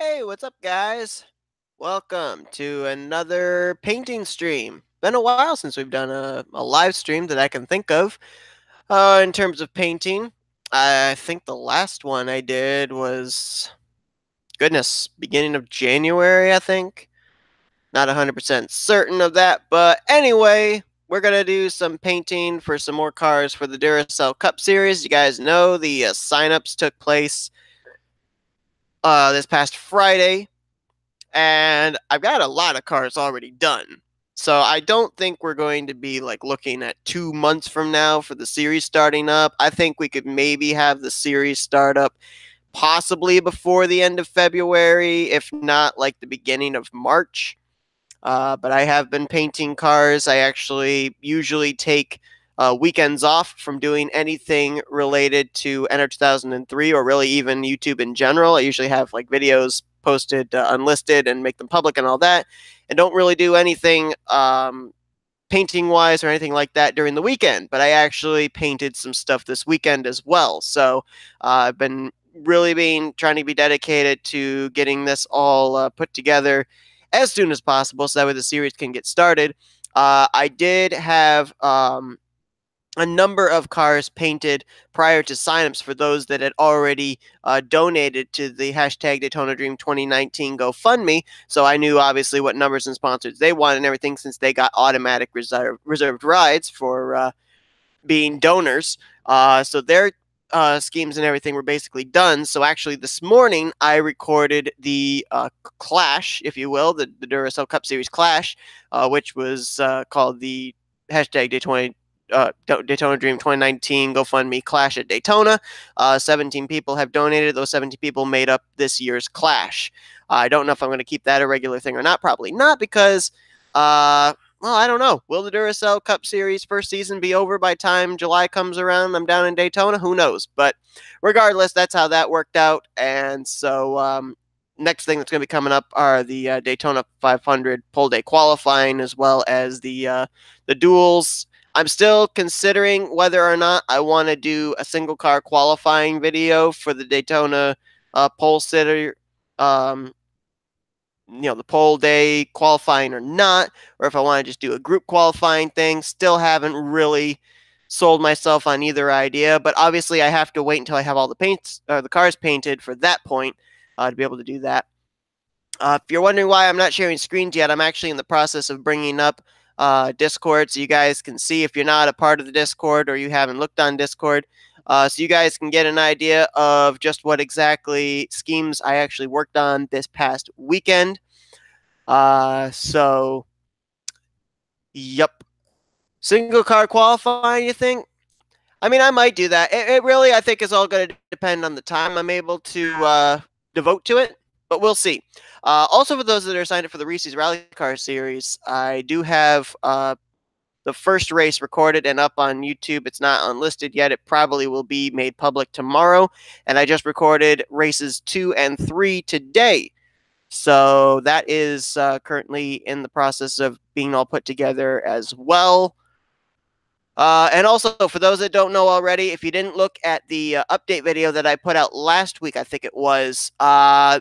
Hey, what's up, guys? Welcome to another painting stream. Been a while since we've done a live stream that I can think of. In terms of painting, I think the last one I did was, goodness, beginning of January, I think. Not 100% certain of that, but anyway, we're going to do some painting for some more cars for the Duracell Cup Series. You guys know the sign-ups took place this past Friday, and I've got a lot of cars already done. So I don't think we're going to be like looking at 2 months from now for the series starting up. I think we could maybe have the series start up possibly before the end of February, if not like the beginning of March. But I have been painting cars. I actually usually take weekends off from doing anything related to Enter 2003 or really even YouTube in general. I usually have like videos posted unlisted and make them public and all that, and don't really do anything painting wise or anything like that during the weekend. But I actually painted some stuff this weekend as well. So I've been really being trying to be dedicated to getting this all put together as soon as possible so that way the series can get started. I did have a number of cars painted prior to signups for those that had already donated to the hashtag Daytona Dream 2019 GoFundMe. So I knew obviously what numbers and sponsors they wanted and everything since they got automatic reserved rides for being donors. So their schemes and everything were basically done. So actually, this morning I recorded the Clash, if you will, the Duracell Cup Series Clash, which was called the hashtag Daytona Dream 2019 GoFundMe Clash at Daytona. 17 people have donated. Those 17 people made up this year's Clash. I don't know if I'm going to keep that a regular thing or not. Probably not because well, I don't know. Will the Duracell Cup Series first season be over by time July comes around? I'm down in Daytona. Who knows? But regardless, that's how that worked out. And so next thing that's going to be coming up are the Daytona 500 pole day qualifying as well as the duels. I'm still considering whether or not I want to do a single car qualifying video for the Daytona pole sitter. The pole day qualifying or not, or if I want to just do a group qualifying thing. Still haven't really sold myself on either idea, but obviously I have to wait until I have all the cars painted for that point to be able to do that. If you're wondering why I'm not sharing screens yet, I'm actually in the process of bringing up Discord so you guys can see if you're not a part of the Discord or you haven't looked on Discord. So you guys can get an idea of just what exactly schemes I actually worked on this past weekend. So, yep. Single car qualifying, you think? I mean, I might do that. It really, I think, is all going to depend on the time I'm able to devote to it, but we'll see. Also, for those that are signed up for the Reese's Rally Car Series, I do have the first race recorded and up on YouTube. It's not unlisted yet. It probably will be made public tomorrow. And I just recorded races 2 and 3 today. So that is currently in the process of being all put together as well. And also, for those that don't know already, if you didn't look at the update video that I put out last week, I think it was,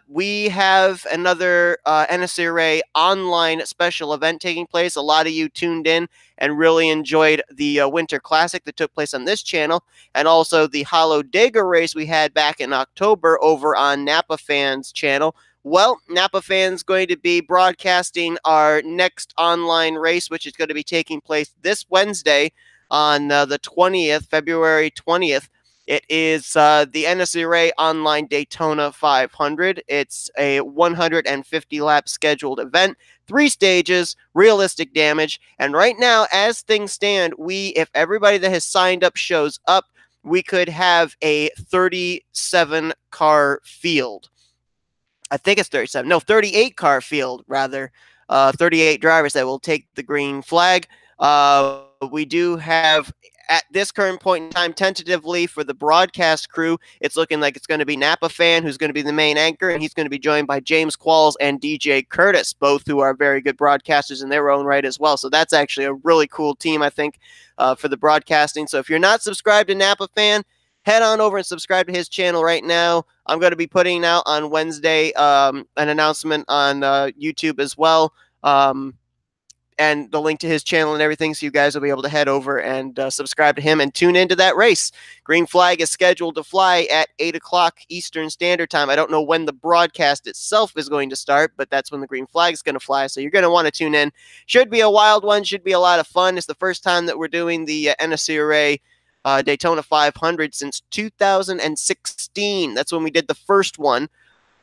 we have another NNSCRA online special event taking place. A lot of you tuned in and really enjoyed the Winter Classic that took place on this channel, and also the Hollow Digger race we had back in October over on Napa Fans channel. Well, Napa Fans going to be broadcasting our next online race, which is going to be taking place this Wednesday, on the 20th, February 20th. It is the NNSCRA Online Daytona 500. It's a 150-lap scheduled event, 3 stages, realistic damage. And right now, as things stand, if everybody that has signed up shows up, we could have a 37-car field. I think it's 37. No, 38-car field, rather. 38 drivers that will take the green flag. We do have, at this current point in time, tentatively for the broadcast crew, it's looking like it's going to be Napa Fan, who's going to be the main anchor, and he's going to be joined by James Qualls and DJ Curtis, both who are very good broadcasters in their own right as well. So that's actually a really cool team, I think, for the broadcasting. So if you're not subscribed to Napa Fan, head on over and subscribe to his channel right now. I'm going to be putting out on Wednesday an announcement on YouTube as well. And the link to his channel and everything, so you guys will be able to head over and subscribe to him and tune into that race. Green flag is scheduled to fly at 8 o'clock Eastern Standard Time. I don't know when the broadcast itself is going to start, but that's when the green flag is going to fly, so you're going to want to tune in. Should be a wild one, should be a lot of fun. It's the first time that we're doing the NNSCRA Daytona 500 since 2016. That's when we did the first one.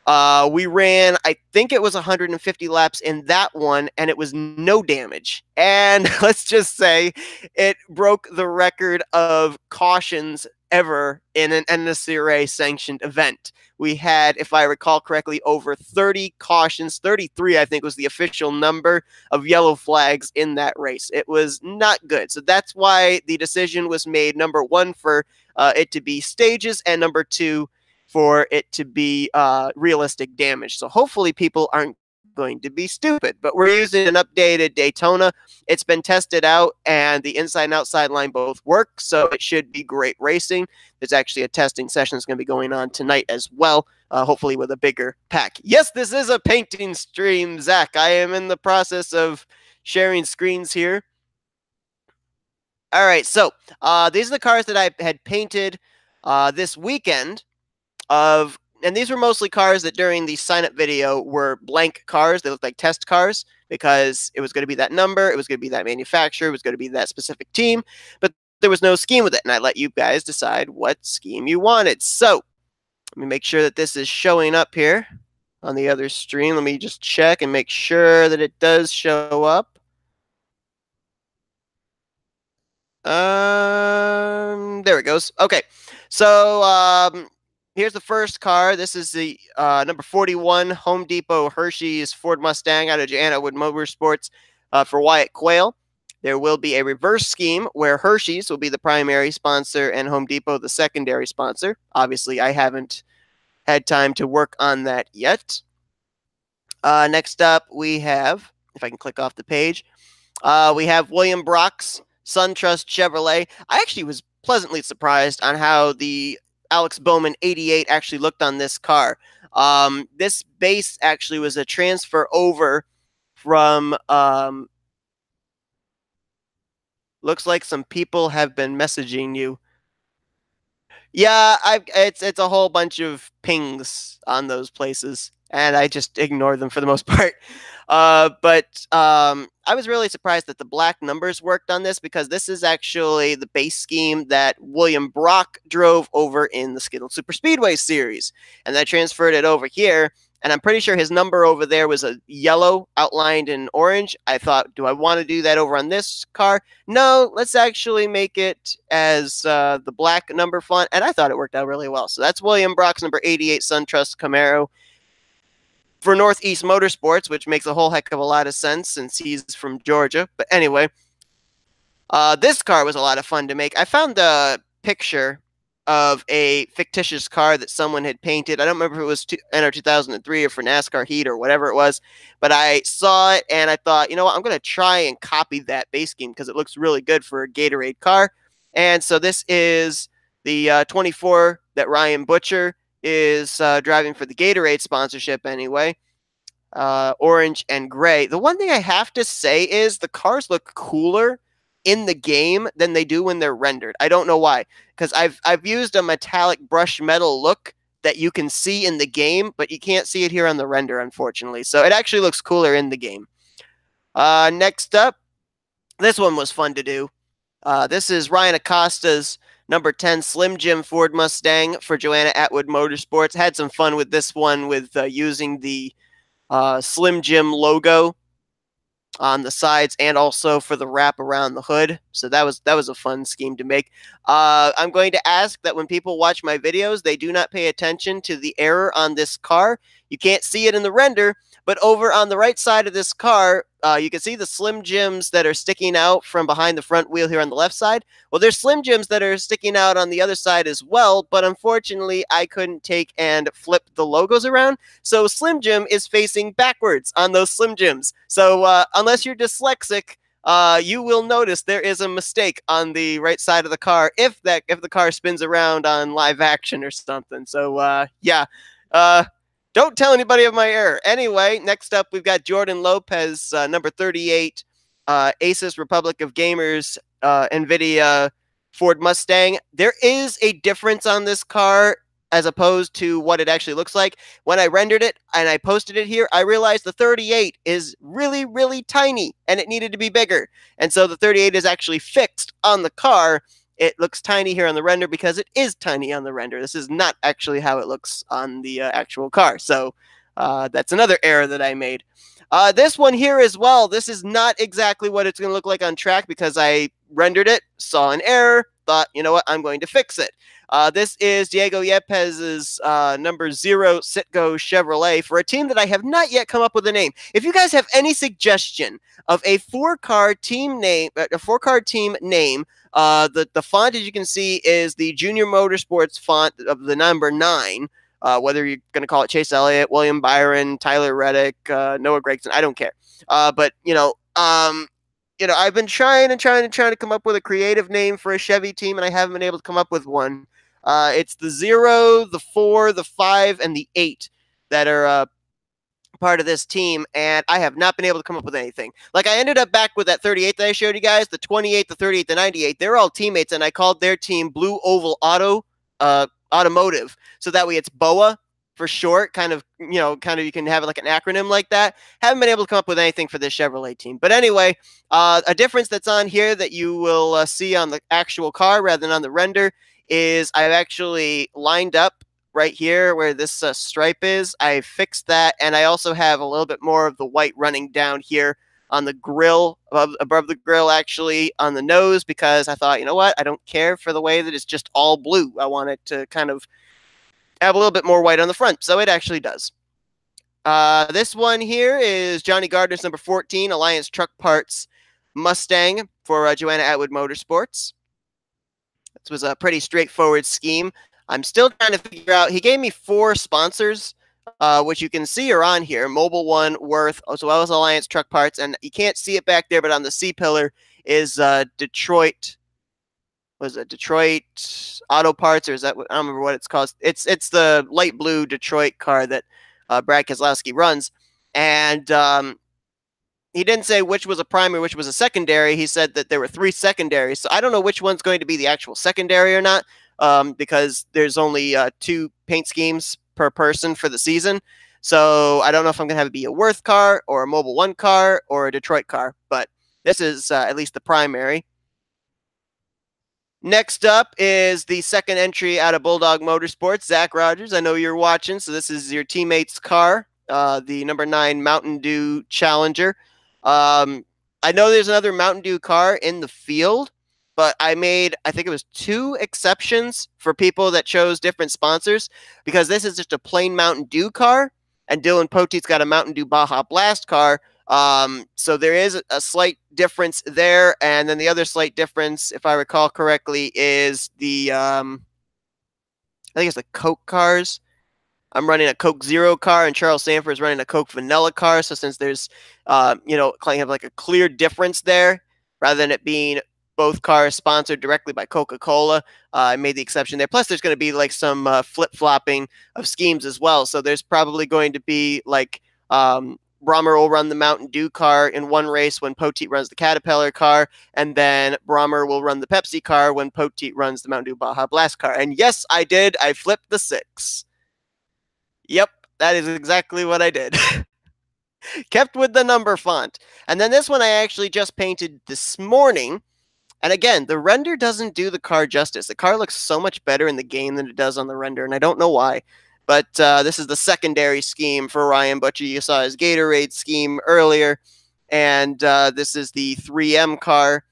We ran, I think it was 150 laps in that one, and it was no damage. And let's just say it broke the record of cautions ever in an NNSCRA sanctioned event. We had, if I recall correctly, over 30 cautions, 33 I think was the official number of yellow flags in that race. It was not good. So that's why the decision was made, number one, for it to be stages, and number two, for it to be realistic damage. So hopefully people aren't going to be stupid. But we're using an updated Daytona. It's been tested out, and the inside and outside line both work, so it should be great racing. There's actually a testing session that's going to be going on tonight as well, hopefully with a bigger pack. Yes, this is a painting stream, Zach. I am in the process of sharing screens here. All right, so these are the cars that I had painted this weekend. And these were mostly cars that during the sign-up video were blank cars. They looked like test cars because it was going to be that number, it was going to be that manufacturer, it was going to be that specific team, but there was no scheme with it, and I let you guys decide what scheme you wanted. So let me make sure that this is showing up here on the other stream. Let me just check and make sure that it does show up. There it goes. Okay, so here's the first car. This is the number 41 Home Depot Hershey's Ford Mustang out of Atwood Motorsports for Wyatt Quayle. There will be a reverse scheme where Hershey's will be the primary sponsor and Home Depot the secondary sponsor. Obviously, I haven't had time to work on that yet. Next up, we have, if I can click off the page, we have William Brock's SunTrust Chevrolet. I actually was pleasantly surprised on how the Alex Bowman 88 actually looked on this car. This base actually was a transfer over from, looks like some people have been messaging you. Yeah, it's a whole bunch of pings on those places, and I just ignore them for the most part. But I was really surprised that the black numbers worked on this, because this is actually the base scheme that William Brock drove over in the Skittle Super Speedway series, and I transferred it over here. And I'm pretty sure his number over there was a yellow outlined in orange. I thought, do I want to do that over on this car? No, let's actually make it as the black number font. And I thought it worked out really well. So that's William Brock's number 88 SunTrust Camaro for Northeast Motorsports, which makes a whole heck of a lot of sense since he's from Georgia. But anyway, this car was a lot of fun to make. I found a picture of a fictitious car that someone had painted. I don't remember if it was NR 2003 or for NASCAR Heat or whatever it was, but I saw it and I thought, you know what, I'm going to try and copy that base scheme because it looks really good for a Gatorade car. And so this is the 24 that Ryan Butcher is driving for the Gatorade sponsorship anyway. Orange and gray. The one thing I have to say is the cars look cooler in the game than they do when they're rendered. I don't know why, because I've used a metallic brush metal look that you can see in the game, but you can't see it here on the render, unfortunately. So it actually looks cooler in the game. Next up, this one was fun to do. This is Ryan Acosta's number 10 Slim Jim Ford Mustang for Joanna Atwood Motorsports. Had some fun with this one with using the Slim Jim logo on the sides and also for the wrap around the hood. So that was a fun scheme to make. I'm going to ask that when people watch my videos, they do not pay attention to the error on this car. You can't see it in the render, but over on the right side of this car, you can see the Slim Jims that are sticking out from behind the front wheel here on the left side. Well, there's Slim Jims that are sticking out on the other side as well, but unfortunately, I couldn't take and flip the logos around, so Slim Jim is facing backwards on those Slim Jims. So unless you're dyslexic, you will notice there is a mistake on the right side of the car if the car spins around on live action or something. So yeah, uh, don't tell anybody of my error. Anyway, next up we've got Jordan Lopez, number 38, Asus Republic of Gamers, NVIDIA Ford Mustang. There is a difference on this car as opposed to what it actually looks like. When I rendered it and I posted it here, I realized the 38 is really, really tiny and it needed to be bigger. And so the 38 is actually fixed on the car. It looks tiny here on the render because it is tiny on the render. This is not actually how it looks on the actual car. So that's another error that I made. This one here as well, this is not exactly what it's going to look like on track because I rendered it, saw an error, thought, you know what, I'm going to fix it. This is Diego Yepez's number 0 Citgo Chevrolet for a team that I have not yet come up with a name. If you guys have any suggestion of a four-car team name, the font, as you can see, is the Junior Motorsports font of the number 9. Whether you're going to call it Chase Elliott, William Byron, Tyler Reddick, Noah Gregson, I don't care. But I've been trying to come up with a creative name for a Chevy team, and I haven't been able to come up with one. It's the 0, the 4, the 5, and the 8 that are part of this team, and I have not been able to come up with anything. Like, I ended up back with that 38 that I showed you guys, the 28, the 38, the 98. They're all teammates, and I called their team Blue Oval Automotive. So that way it's BOA for short, kind of you can have like an acronym like that. Haven't been able to come up with anything for this Chevrolet team. But anyway, a difference that's on here that you will see on the actual car rather than on the render is I've actually lined up right here where this stripe is. I fixed that, and I also have a little bit more of the white running down here on the grill, above the grill, actually, on the nose, because I thought, you know what, I don't care for the way that it's just all blue. I want it to kind of have a little bit more white on the front, so it actually does. This one here is Johnny Gardner's number 14, Alliance Truck Parts Mustang for Joanna Atwood Motorsports. This was a pretty straightforward scheme. I'm still trying to figure out, he gave me 4 sponsors, which you can see are on here. Mobile One, Worth, as well as Alliance Truck Parts, and you can't see it back there, but on the C-pillar is Detroit. Was it Detroit Auto Parts, or is that, I don't remember what it's called. It's the light blue Detroit car that Brad Keselowski runs, and he didn't say which was a primary, which was a secondary. He said that there were 3 secondaries, so I don't know which one's going to be the actual secondary or not, because there's only 2 paint schemes per person for the season. So I don't know if I'm going to have it be a Worth car or a Mobile One car or a Detroit car, but this is at least the primary. Next up is the second entry out of Bulldog Motorsports, Zach Rogers. I know you're watching, so this is your teammate's car, the number 9 Mountain Dew Challenger. I know there's another Mountain Dew car in the field, but I think it was 2 exceptions for people that chose different sponsors, because this is just a plain Mountain Dew car, and Dylan Poteet's got a Mountain Dew Baja Blast car. So there is a slight difference there, and then the other slight difference, if I recall correctly, is the I think it's the Coke cars. I'm running a Coke Zero car, and Charles Sanford is running a Coke Vanilla car. So since there's kind of like a clear difference there, rather than it being both cars sponsored directly by Coca-Cola, I made the exception there. Plus, there's going to be like some flip-flopping of schemes as well. So there's probably going to be like Brahmer will run the Mountain Dew car in one race when Poteet runs the Caterpillar car, and then Brahmer will run the Pepsi car when Poteet runs the Mountain Dew Baja Blast car. And yes, I did. I flipped the 6. Yep, that is exactly what I did. Kept with the number font. And then this one I actually just painted this morning. And again, the render doesn't do the car justice. The car looks so much better in the game than it does on the render, and I don't know why. But this is the secondary scheme for Ryan Butcher. You saw his Gatorade scheme earlier. And this is the 3M car,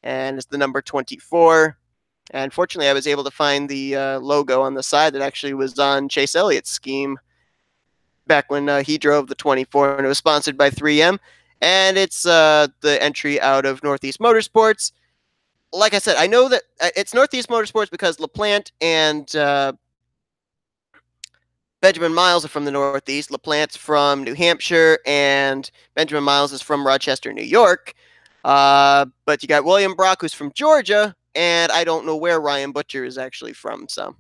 and it's the number 24. And fortunately, I was able to find the logo on the side that actually was on Chase Elliott's scheme back when he drove the 24, and it was sponsored by 3M. And it's the entry out of Northeast Motorsports. Like I said, I know that it's Northeast Motorsports because LaPlante and Benjamin Miles are from the Northeast. LaPlante's from New Hampshire, and Benjamin Miles is from Rochester, New York. But you got William Brock, who's from Georgia, and I don't know where Ryan Butcher is actually from. So,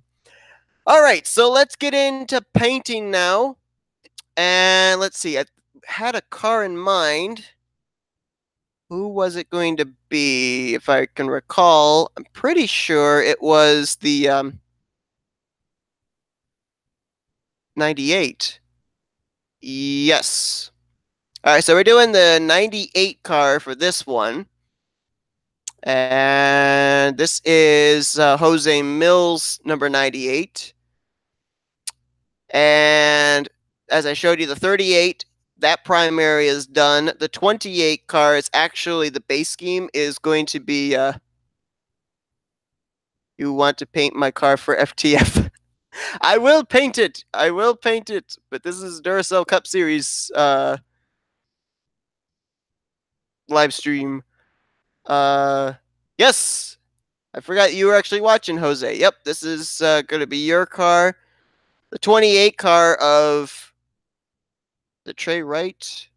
all right, so let's get into painting now. And let's see, I had a car in mind. Who was it going to be? If I can recall, I'm pretty sure it was the 98. Yes. All right, so we're doing the 98 car for this one. And this is Jose Mills, number 98. And as I showed you, the 38, that primary is done. The 28 car is actually the base scheme is going to be you want to paint my car for FTF. I will paint it. I will paint it. But this is Duracell Cup Series live stream. Yes. I forgot you were actually watching, Jose. Yep, this is going to be your car. The 28 car of the Trey Wright.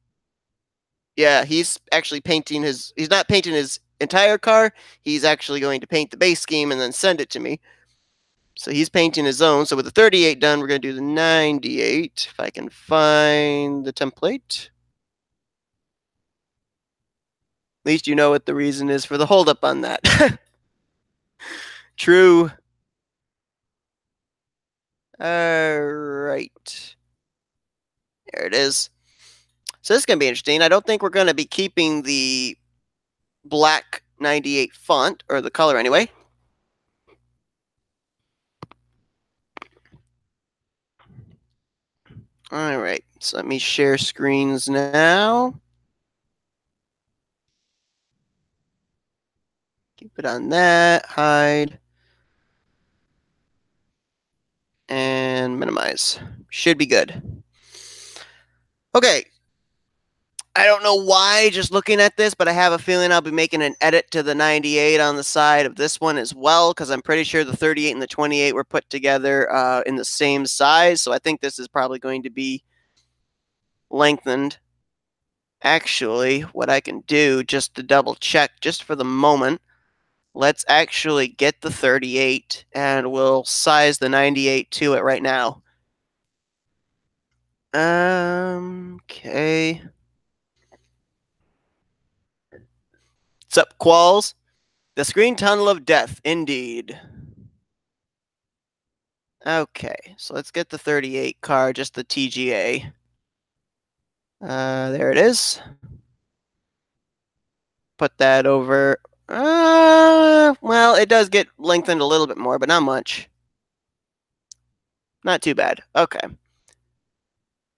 Yeah, he's actually painting his. He's not painting his entire car. He's actually going to paint the base scheme and then send it to me. So he's painting his own. So with the 38 done, we're going to do the 98. If I can find the template. At least you know what the reason is for the holdup on that. True. All right. There it is. So this is going to be interesting. I don't think we're going to be keeping the black 98 font, or the color anyway. All right, so let me share screens now. Keep it on that, hide, and minimize. Should be good. Okay. I don't know why, just looking at this, but I have a feeling I'll be making an edit to the 98 on the side of this one as well, because I'm pretty sure the 38 and the 28 were put together in the same size, so I think this is probably going to be lengthened. Actually, what I can do, just to double check, just for the moment, let's actually get the 38, and we'll size the 98 to it right now. Okay. What's up, Qualls? The Screen Tunnel of Death, indeed. Okay, so let's get the 38 car, just the TGA. There it is. Put that over. Well, it does get lengthened a little bit more, but not much. Not too bad. Okay.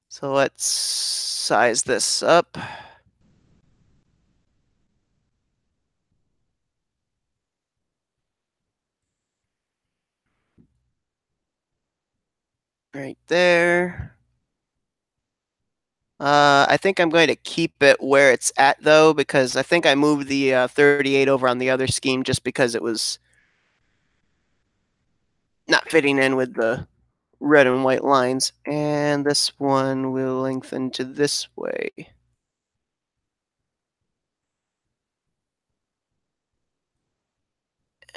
So let's size this up. Right there. I think I'm going to keep it where it's at, though, because I think I moved the 38 over on the other scheme just because it was not fitting in with the red and white lines. And this one will lengthen to this way.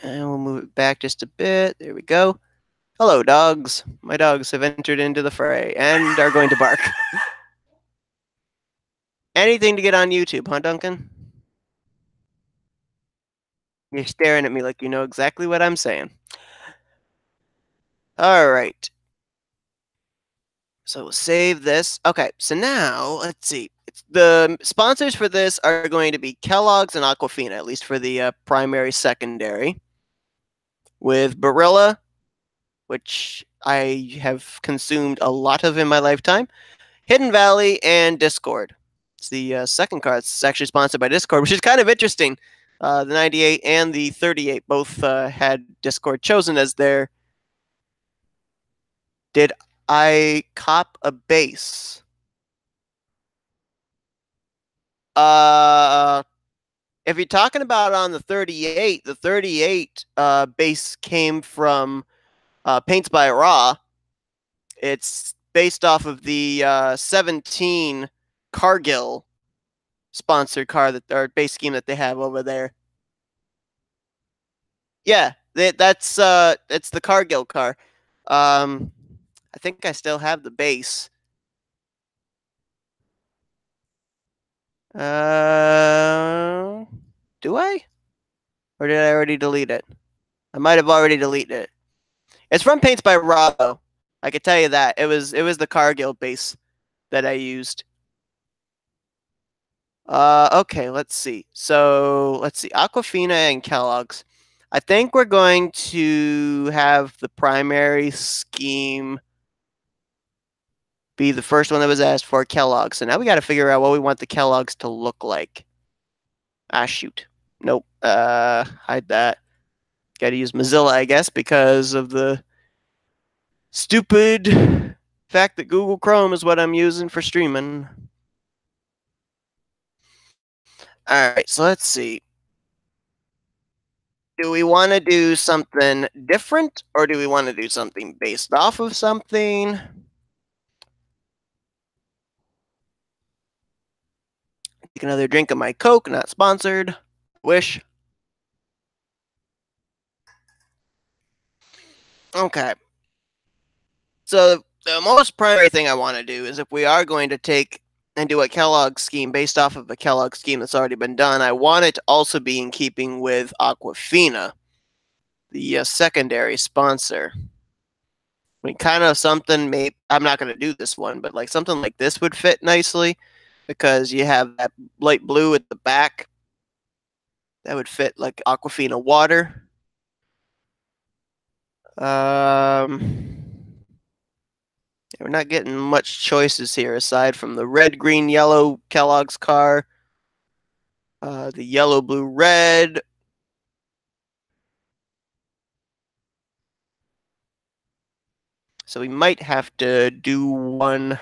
And we'll move it back just a bit. There we go. Hello, dogs. My dogs have entered into the fray and are going to bark. Anything to get on YouTube, huh, Duncan? You're staring at me like you know exactly what I'm saying. All right. So we'll save this. Okay, so now let's see. The sponsors for this are going to be Kellogg's and Aquafina, at least for the primary, secondary. With Barilla, which I have consumed a lot of in my lifetime. Hidden Valley and Discord. It's the second card. It's actually sponsored by Discord, which is kind of interesting. The 98 and the 38 both had Discord chosen as their. Did I cop a base? If you're talking about on the 38 base came from Paints by Raw. It's based off of the 17 Cargill sponsored car that or base scheme that they have over there. Yeah, that's it's the Cargill car. I think I still have the base. Do I? Or did I already delete it? I might have already deleted it. It's from Paints by Robbo. I could tell you that. It was the Cargill base that I used. Okay, let's see. So let's see. Aquafina and Kellogg's. I think we're going to have the primary scheme be the first one that was asked for, Kellogg's. So now we got to figure out what we want the Kellogg's to look like. Ah, shoot. Nope. Hide that. Got to use Mozilla, I guess, because of the stupid fact that Google Chrome is what I'm using for streaming. All right, so let's see. Do we want to do something different or do we want to do something based off of something? Take another drink of my Coke, not sponsored. Wish. Okay. So the most primary thing I want to do is if we are going to take and do a Kellogg scheme based off of a Kellogg scheme that's already been done, I want it to also be in keeping with Aquafina, the secondary sponsor. I mean, kind of something. Maybe I'm not going to do this one, but like something like this would fit nicely because you have that light blue at the back. That would fit like Aquafina water. We're not getting much choices here aside from the red, green, yellow Kellogg's car, the yellow, blue, red. So we might have to do one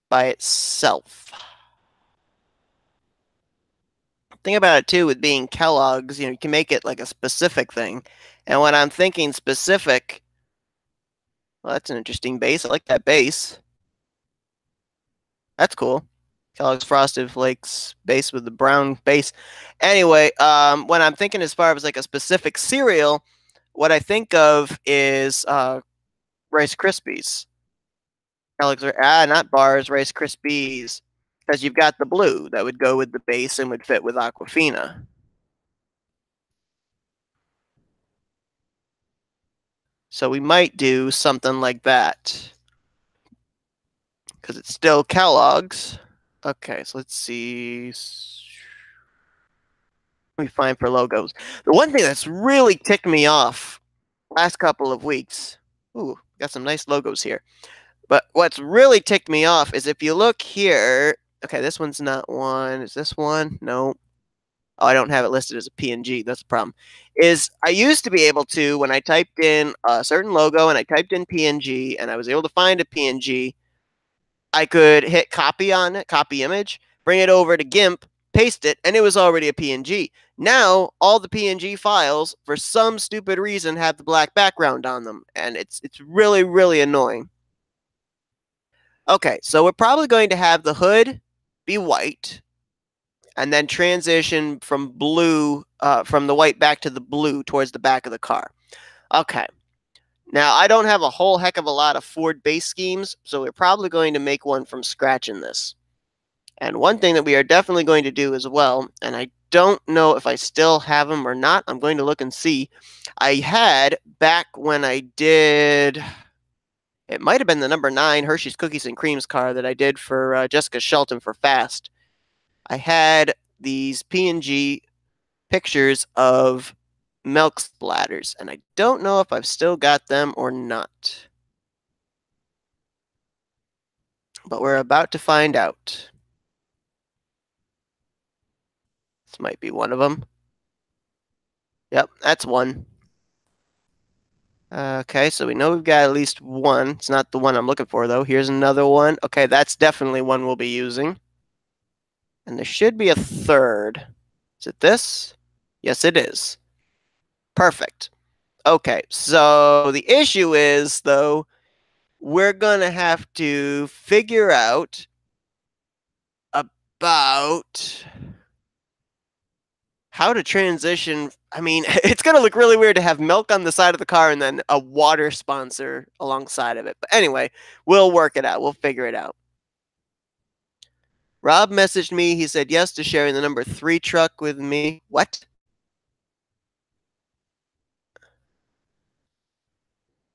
by itself. Thing about it too with being Kellogg's, you can make it like a specific thing. And when I'm thinking specific, well, that's an interesting base. I like that base. That's cool. Kellogg's Frosted Flakes base with the brown base. Anyway, when I'm thinking as far as like a specific cereal, what I think of is Rice Krispies. Kellogg's are not bars, Rice Krispies, because you've got the blue that would go with the base and would fit with Aquafina. So we might do something like that because it's still Kellogg's. Okay, so let's see. Let me find for logos. The one thing that's really ticked me off last couple of weeks. Ooh, got some nice logos here. But what's really ticked me off is if you look here. Okay, this one's not one. Is this one? No. Oh, I don't have it listed as a PNG. That's the problem. Is I used to be able to, when I typed in a certain logo and I typed in PNG and I was able to find a PNG, I could hit copy on it, copy image, bring it over to GIMP, paste it, and it was already a PNG. Now, all the PNG files, for some stupid reason, have the black background on them, and it's really, really annoying. Okay, so we're probably going to have the hood be white, and then transition from blue, from the white back to the blue towards the back of the car. Okay. Now, I don't have a whole heck of a lot of Ford base schemes, so we're probably going to make one from scratch in this. And one thing that we are definitely going to do as well, and I don't know if I still have them or not, I'm going to look and see. I had, back when I did, it might have been the number 9 Hershey's Cookies and Creams car that I did for Jessica Shelton for Fast. I had these PNG pictures of milk splatters, and I don't know if I've still got them or not. But we're about to find out. This might be one of them. Yep, that's one. Okay, so we know we've got at least one. It's not the one I'm looking for, though. Here's another one. Okay, that's definitely one we'll be using. And there should be a third. Is it this? Yes, it is. Perfect. Okay, so the issue is, though, we're going to have to figure out a about how to transition. I mean, it's going to look really weird to have milk on the side of the car and then a water sponsor alongside of it. But anyway, we'll work it out. We'll figure it out. Rob messaged me. He said yes to sharing the number 3 truck with me. What?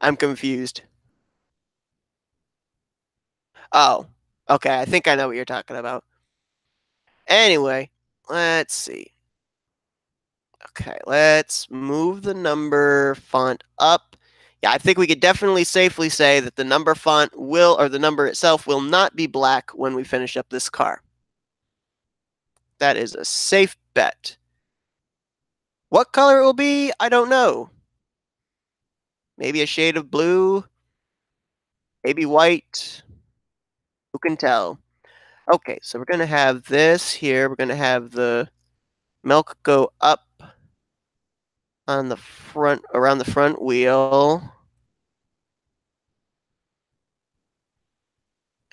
I'm confused. Oh, okay. I think I know what you're talking about. Anyway, let's see. Okay, let's move the number font up. Yeah, I think we could definitely safely say that the number font will, or the number itself will not be black when we finish up this car. That is a safe bet. What color it will be, I don't know. Maybe a shade of blue, maybe white. Who can tell? Okay, so we're going to have this here. We're going to have the milk go up on the front, around the front wheel.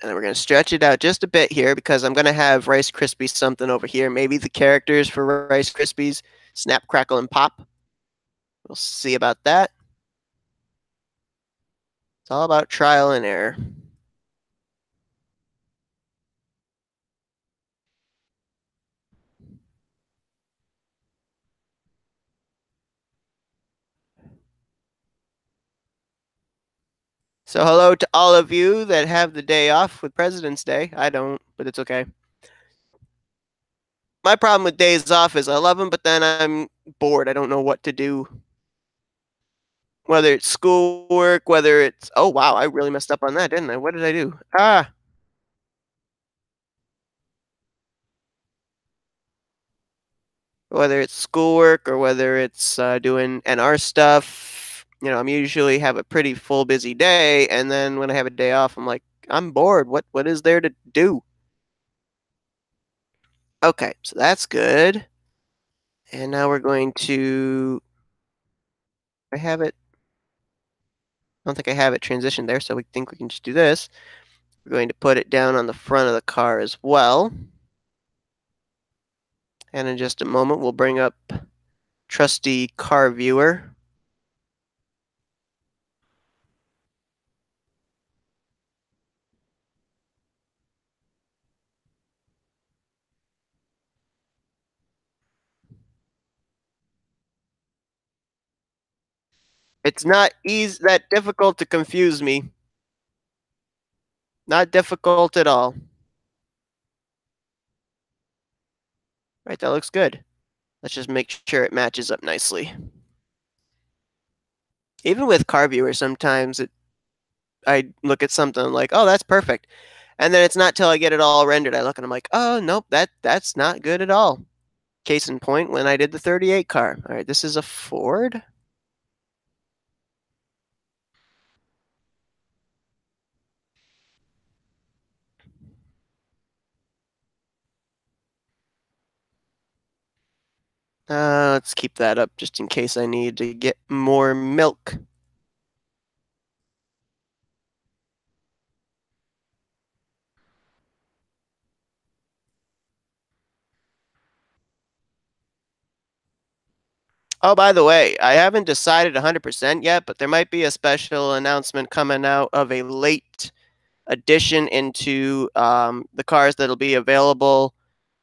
And then we're going to stretch it out just a bit here because I'm going to have Rice Krispies something over here. Maybe the characters for Rice Krispies, Snap, Crackle, and Pop. We'll see about that. It's all about trial and error. So hello to all of you that have the day off with President's Day. I don't, but it's okay. My problem with days off is I love them, but then I'm bored. I don't know what to do. Whether it's schoolwork, whether it's, oh wow, I really messed up on that, didn't I? What did I do? Whether it's schoolwork or whether it's doing NR stuff. You know, I'm usually have a pretty full, busy day, and then when I have a day off, I'm like, I'm bored. What is there to do? Okay, so that's good. And now we're going to. I have it. I don't think I have it transitioned there, so we think we can just do this. We're going to put it down on the front of the car as well. And in just a moment, we'll bring up trusty car viewer. It's not that difficult to confuse me. Not difficult at all. Right, that looks good. Let's just make sure it matches up nicely. Even with car viewer, sometimes I look at something like, oh, that's perfect. And then it's not till I get it all rendered. I look and I'm like, oh, nope, that's not good at all. Case in point, when I did the 38 car. All right, this is a Ford. Let's keep that up just in case I need to get more milk. Oh, by the way, I haven't decided 100% yet, but there might be a special announcement coming out of a late addition into the cars that'll be available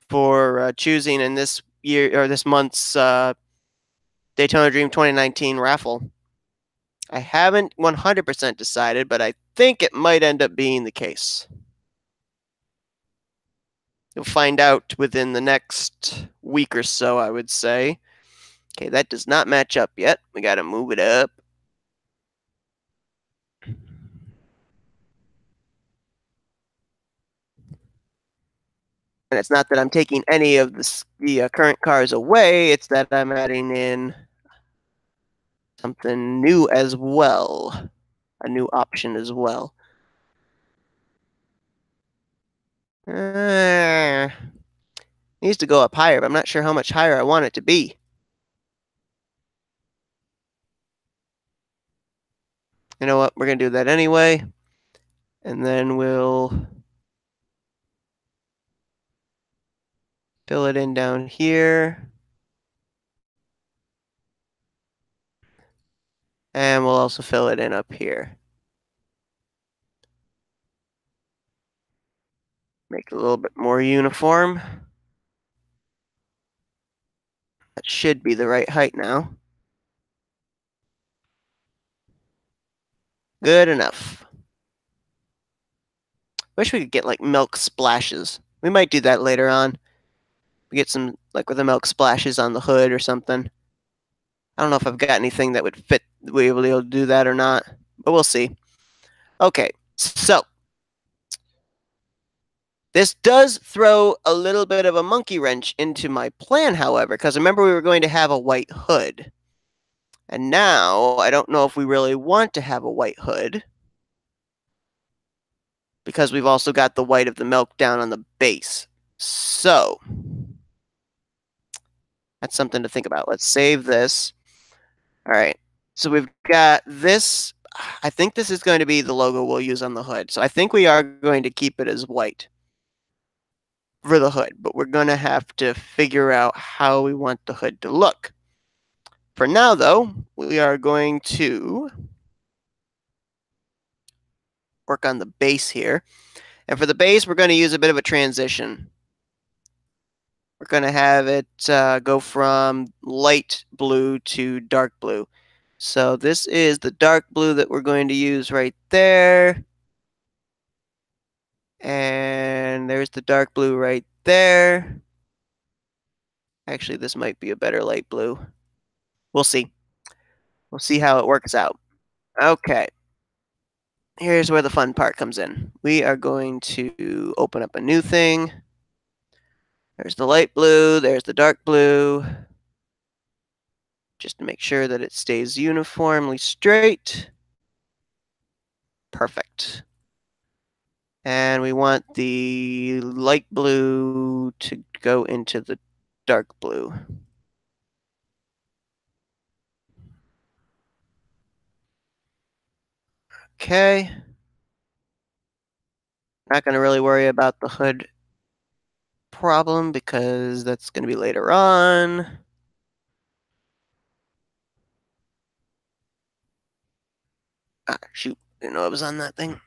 for choosing in this year or this month's Daytona Dream 2019 raffle. I haven't 100% decided, but I think it might end up being the case. You'll find out within the next week or so, I would say. Okay, that does not match up yet. We got to move it up. And it's not that I'm taking any of the current cars away, it's that I'm adding in something new as well, a new option as well. Needs to go up higher, but I'm not sure how much higher I want it to be. You know what? We're going to do that anyway. And then we'll Fill it in down here. And we'll also fill it in up here. Make it a little bit more uniform. That should be the right height now. Good enough. Wish we could get like milk splashes. We might do that later on. We get some like with the milk splashes on the hood or something. I don't know if I've got anything that would fit. We will be able to do that or not, but we'll see. Okay, so this does throw a little bit of a monkey wrench into my plan, however, because remember we were going to have a white hood. And now I don't know if we really want to have a white hood because we've also got the white of the milk down on the base. So that's something to think about. Let's save this. All right. So we've got this. I think this is going to be the logo we'll use on the hood. So I think we are going to keep it as white for the hood, but we're going to have to figure out how we want the hood to look. For now, though, we are going to work on the base here. And for the base, we're going to use a bit of a transition. We're going to have it go from light blue to dark blue. So this is the dark blue that we're going to use right there. And there's the dark blue right there. Actually, this might be a better light blue. We'll see. We'll see how it works out. Okay. Here's where the fun part comes in. We are going to open up a new thing. There's the light blue. There's the dark blue. Just to make sure that it stays uniformly straight. Perfect. And we want the light blue to go into the dark blue. Okay. Not going to really worry about the hood problem because that's going to be later on. Ah, shoot. Didn't know I was on that thing.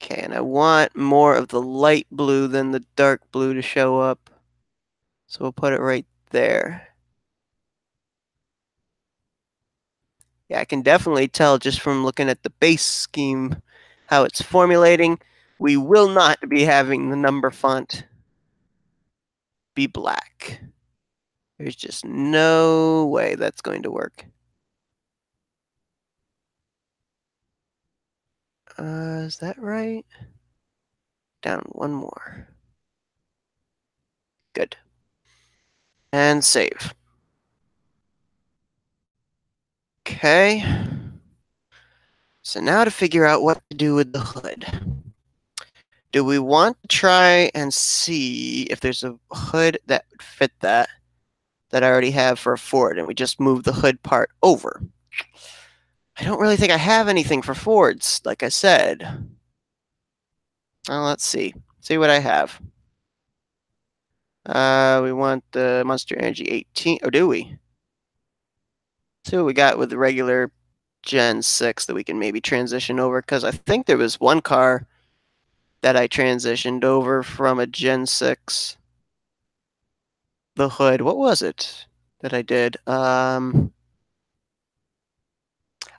Okay, and I want more of the light blue than the dark blue to show up. So we'll put it right there. Yeah, I can definitely tell just from looking at the base scheme how it's formulating. We will not be having the number font be black. There's just no way that's going to work. Is that right? Down one more. Good. And save. Okay. So now to figure out what to do with the hood. Do we want to try and see if there's a hood that would fit that I already have for a Ford, and we just move the hood part over? I don't really think I have anything for Fords, like I said. Well, let's see. See what I have. We want the Monster Energy 18. Or do we? See what we got with the regular Gen 6 that we can maybe transition over, because I think there was one car that I transitioned over from a Gen 6. The hood. What was it that I did?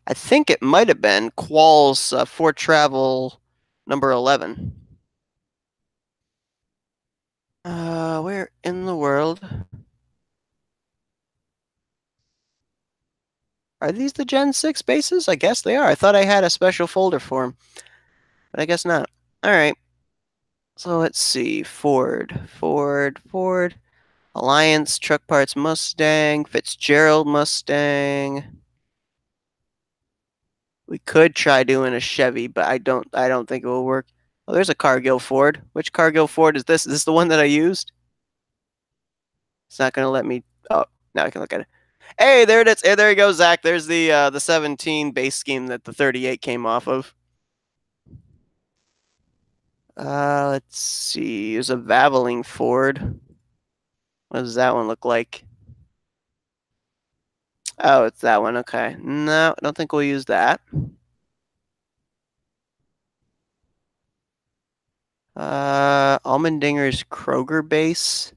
I think it might have been Qual's Ford Travel number 11. Where in the world? Are these the Gen 6 bases? I guess they are. I thought I had a special folder for them, but I guess not. All right. So let's see. Ford. Alliance, Truck Parts Mustang, Fitzgerald Mustang. We could try doing a Chevy, but I don't think it will work. Oh, there's a Cargill Ford. Which Cargill Ford is this? Is this the one that I used? It's not going to let me. Oh, now I can look at it. Hey, there it is. Hey, there you go, Zach. There's the 17 base scheme that the 38 came off of. Let's see. There's a Vaveling Ford. What does that one look like? Oh, it's that one. Okay. No, I don't think we'll use that. Allmendinger's Kroger base.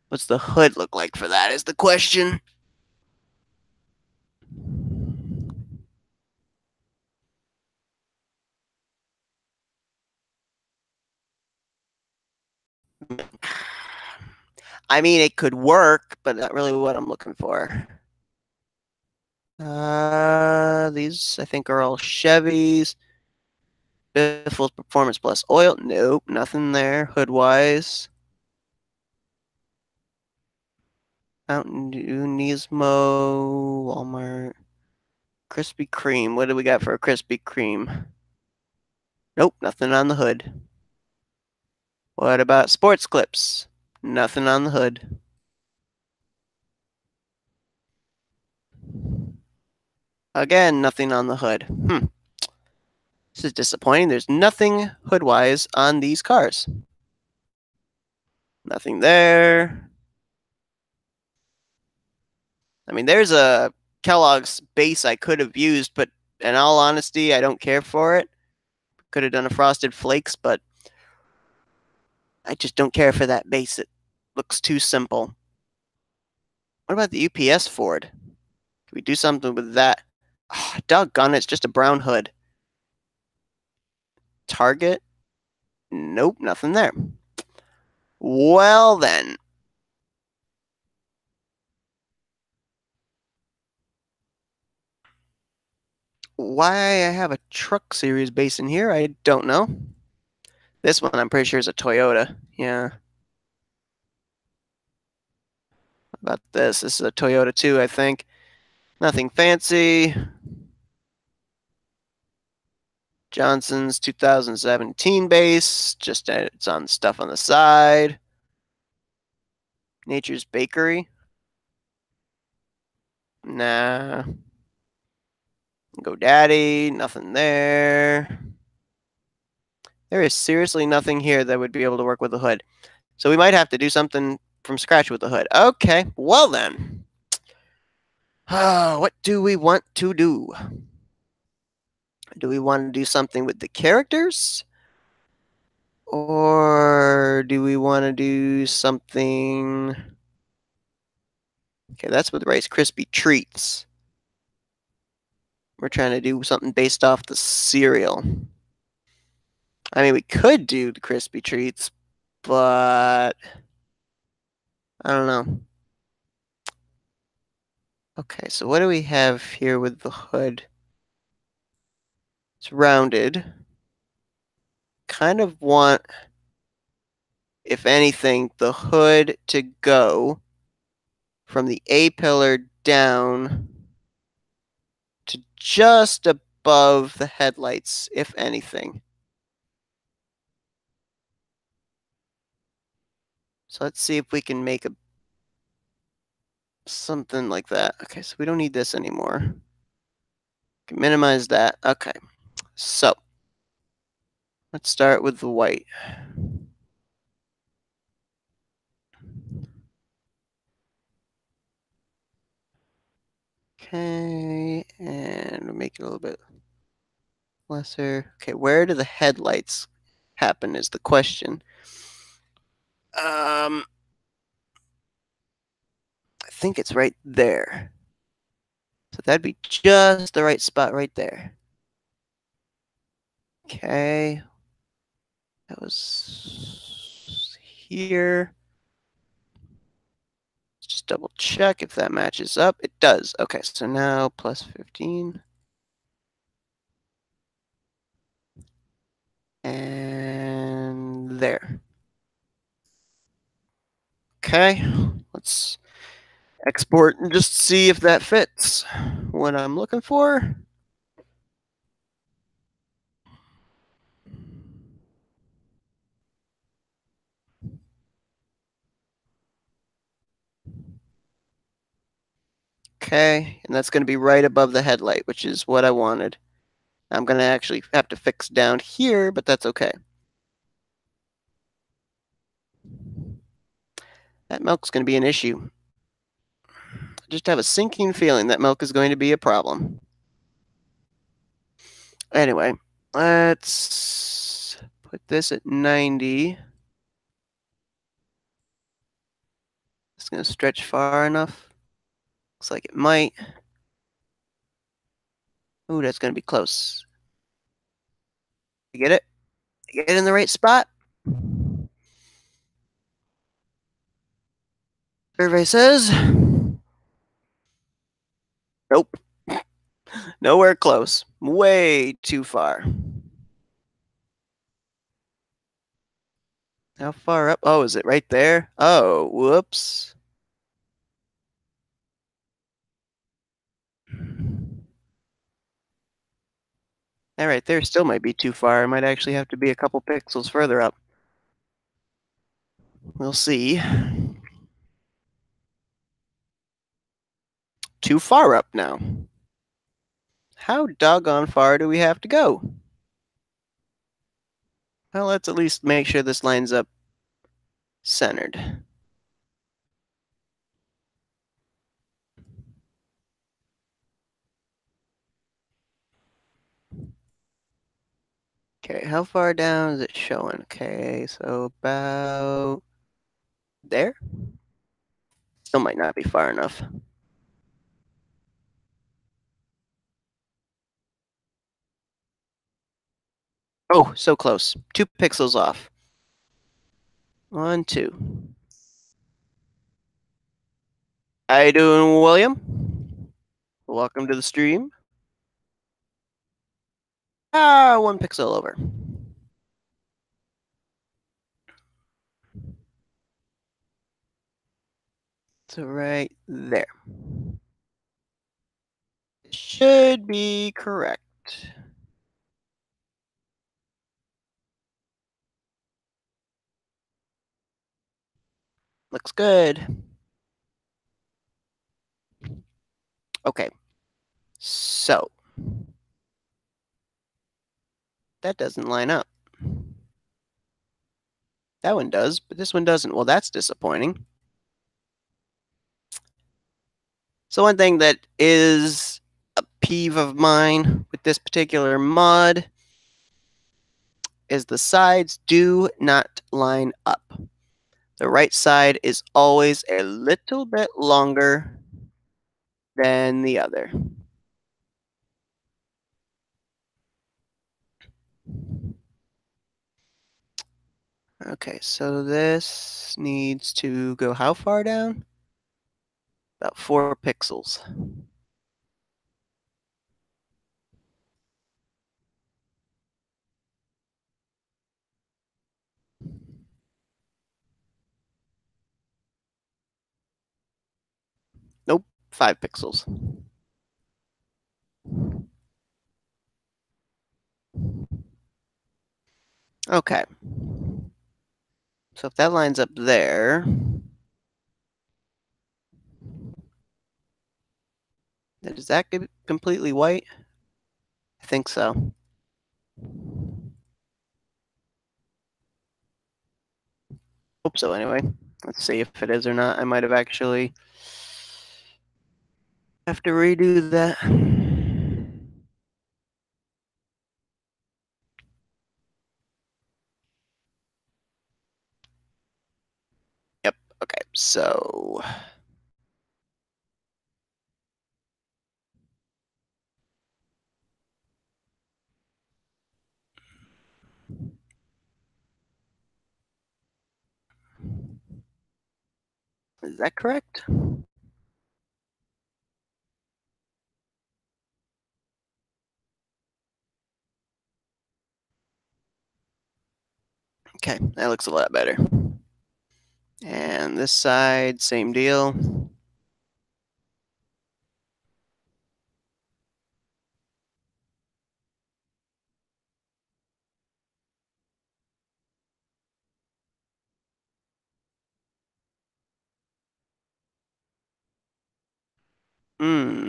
What's the hood look like for that is the question. I mean, it could work, but not really what I'm looking for. These I think are all Chevys. Biffle's Performance Plus Oil. Nope, nothing there. Hood wise. Mountain Dew, Nismo, Walmart. Krispy Kreme. What do we got for a Krispy Kreme? Nope, nothing on the hood. What about Sports Clips? Nothing on the hood. Again, nothing on the hood. This is disappointing. There's nothing hood-wise on these cars. Nothing there. I mean, there's a Kellogg's base I could have used, but in all honesty, I don't care for it. Could have done a Frosted Flakes, but I just don't care for that base. It looks too simple. What about the UPS Ford? Can we do something with that? Oh, doggone it, it's just a brown hood. Target? Nope, nothing there. Well then. Why I have a truck series base in here, I don't know. This one I'm pretty sure is a Toyota. Yeah. About this. This is a Toyota too, I think. Nothing fancy. Johnson's 2017 base. Just it's on stuff on the side. Nature's Bakery. Nah. GoDaddy. Nothing there. There is seriously nothing here that would be able to work with the hood. So we might have to do something from scratch with the hood. Okay, well then. What do we want to do? Do we want to do something with the characters? Or do we want to do something... Okay, that's with Rice Krispie Treats. We're trying to do something based off the cereal. I mean, we could do the Krispie Treats, but... I don't know. Okay, so what do we have here with the hood? It's rounded. Kind of want, if anything, the hood to go from the A-pillar down to just above the headlights, if anything. So let's see if we can make something like that. Okay, so we don't need this anymore. Can minimize that. Okay, so let's start with the white. Okay, and we'll make it a little bit lesser. Okay, where do the headlights happen is the question. I think it's right there. So that'd be just the right spot right there. Okay. That was here. Let's just double check if that matches up. It does. Okay, so now plus 15. And there. Okay, let's export and just see if that fits what I'm looking for. Okay, and that's going to be right above the headlight, which is what I wanted. I'm going to actually have to fix down here, but that's okay. That milk's going to be an issue. I just have a sinking feeling that milk is going to be a problem. Anyway, let's put this at 90. It's going to stretch far enough. Looks like it might. Ooh, that's going to be close. You get it? You get it in the right spot? Survey says nope. Nowhere close. Way too far. How far up? Oh, is it right there? Oh, whoops. That right there still might be too far. It might actually have to be a couple pixels further up. We'll see. Too far up now. How doggone far do we have to go? Well, let's at least make sure this lines up centered. Okay, how far down is it showing? Okay, so about there? Still might not be far enough. Oh, so close. 2 pixels off. 1, 2. How you doing, William? Welcome to the stream. 1 pixel over. So right there. Should be correct. Looks good. Okay. So that doesn't line up. That one does, but this one doesn't. Well, that's disappointing. So one thing that is a peeve of mine with this particular mod is the sides do not line up. The right side is always a little bit longer than the other. Okay, so this needs to go how far down? About 4 pixels. Nope, 5 pixels. Okay. So if that lines up there, is that completely white? I think so. Hope so anyway. Let's see if it is or not. I might have actually have to redo that. Yep. Okay. So is that correct? Okay, that looks a lot better. And this side, same deal. Hmm.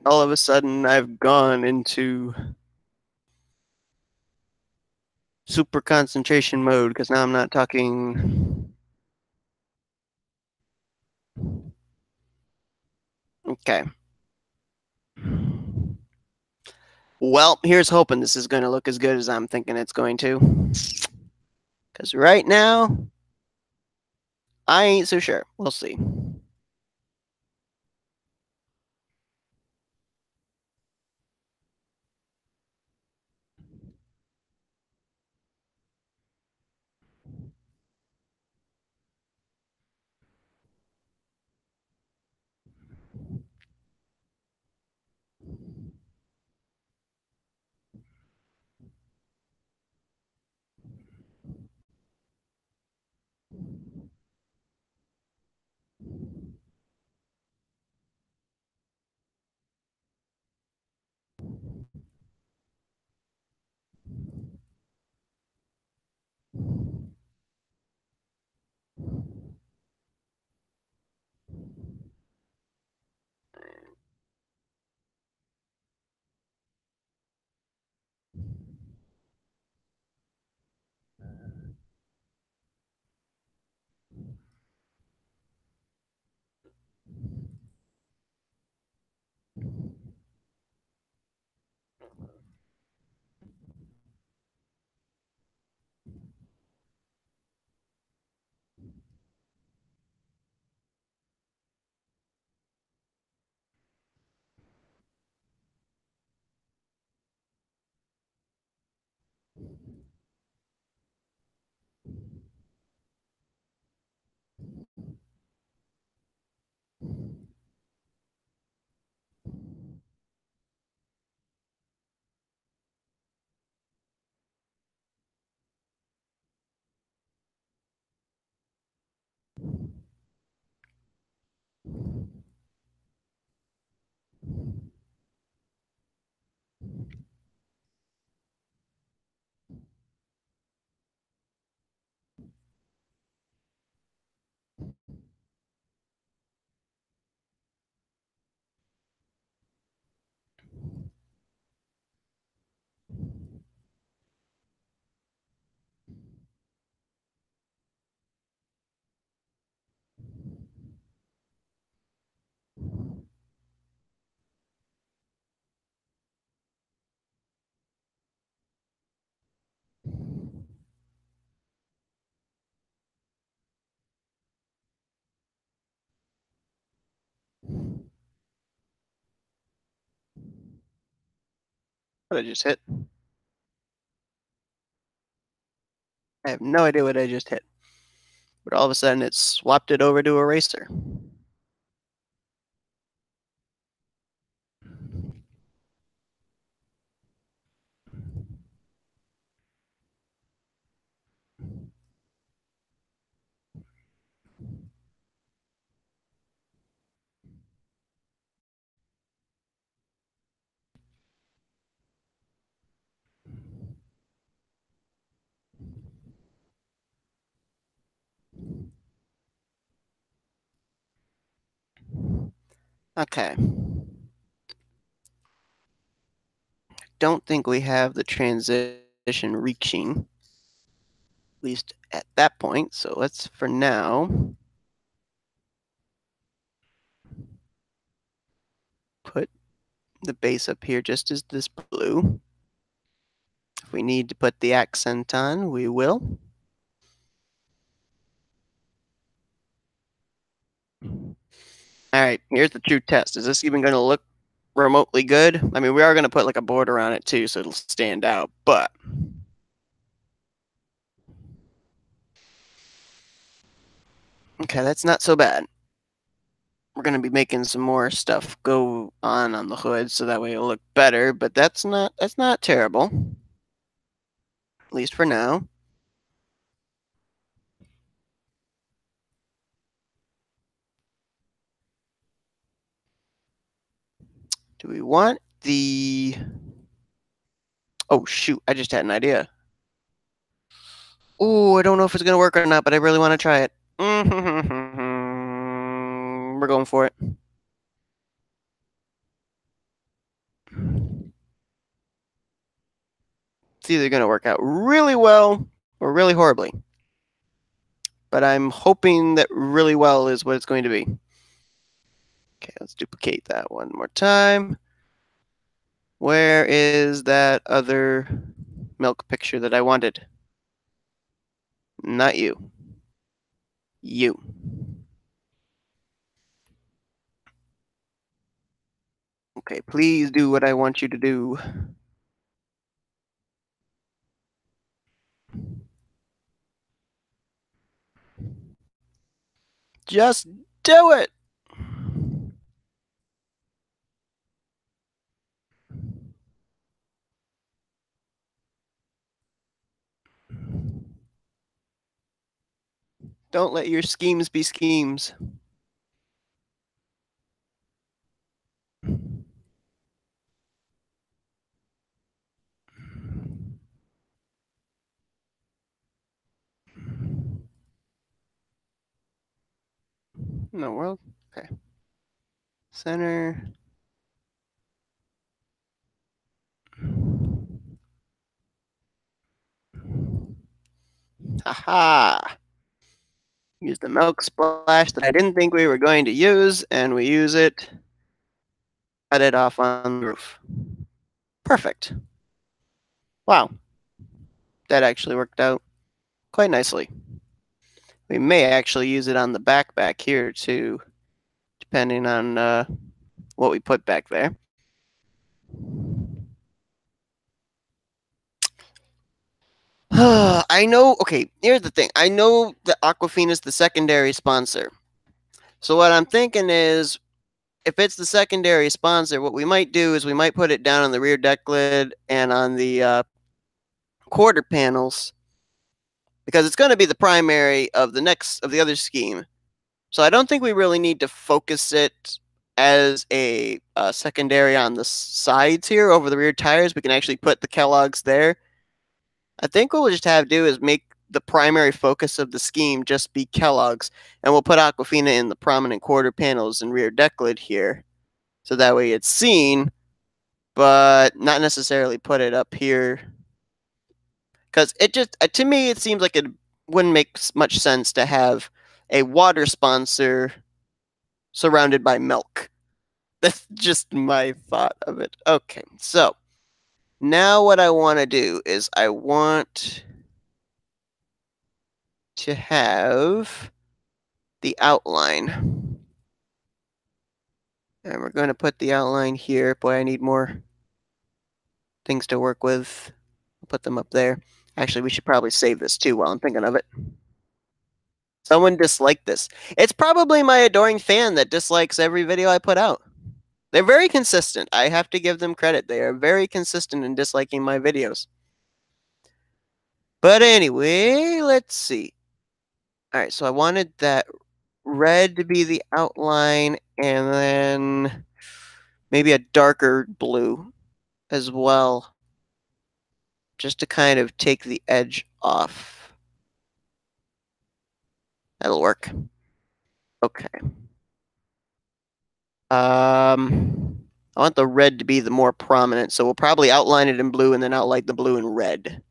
All of a sudden, I've gone into super concentration mode because now I'm not talking. Okay. Well, here's hoping this is going to look as good as I'm thinking it's going to. Because right now, I ain't so sure. We'll see. What I just hit? I have no idea what I just hit. But all of a sudden, it swapped it over to eraser. Okay. Don't think we have the transition reaching, at least at that point. So let's, for now, put the base up here just as this blue. If we need to put the accent on, we will. All right, here's the true test. Is this even going to look remotely good. I mean, we are going to put like a border on it too, so it'll stand out, but okay, that's not so bad. We're going to be making some more stuff go on the hood so that way it'll look better, but that's not terrible. At least for now. Do we want the Oh shoot, I just had an idea. Oh, I don't know if it's going to work or not, but I really want to try it. We're going for it. It's either going to work out really well or really horribly. But I'm hoping that really well is what it's going to be. Okay, let's duplicate that one more time. Where is that other milk picture that I wanted? Not you. You. Okay, please do what I want you to do. Just do it! Don't let your schemes be schemes. In the world? Okay. Center. Haha! Use the milk splash that I didn't think we were going to use, and we use it. Cut it off on the roof. Perfect. Wow. That actually worked out quite nicely. We may actually use it on the back here too, depending on what we put back there. I know, okay, here's the thing. I know that Aquafina is the secondary sponsor. So what I'm thinking is, if it's the secondary sponsor, what we might do is we might put it down on the rear deck lid and on the quarter panels, because it's going to be the primary of the other scheme. So I don't think we really need to focus it as a secondary on the sides here over the rear tires. We can actually put the Kellogg's there. I think what we'll just have to do is make the primary focus of the scheme just be Kellogg's, and we'll put Aquafina in the prominent quarter panels and rear deck lid here. So that way it's seen, but not necessarily put it up here. Because it just, to me, it seems like it wouldn't make much sense to have a water sponsor surrounded by milk. That's just my thought of it. Okay, so now what I want to do is I want to have the outline. And we're going to put the outline here. Boy, I need more things to work with. I'll put them up there. Actually, we should probably save this too while I'm thinking of it. Someone disliked this. It's probably my adoring fan that dislikes every video I put out. They're very consistent. I have to give them credit. They are very consistent in disliking my videos. But anyway, let's see. All right, so I wanted that red to be the outline, and then maybe a darker blue as well, just to kind of take the edge off. That'll work. Okay. I want the red to be the more prominent, so we'll probably outline it in blue and then outline the blue in red.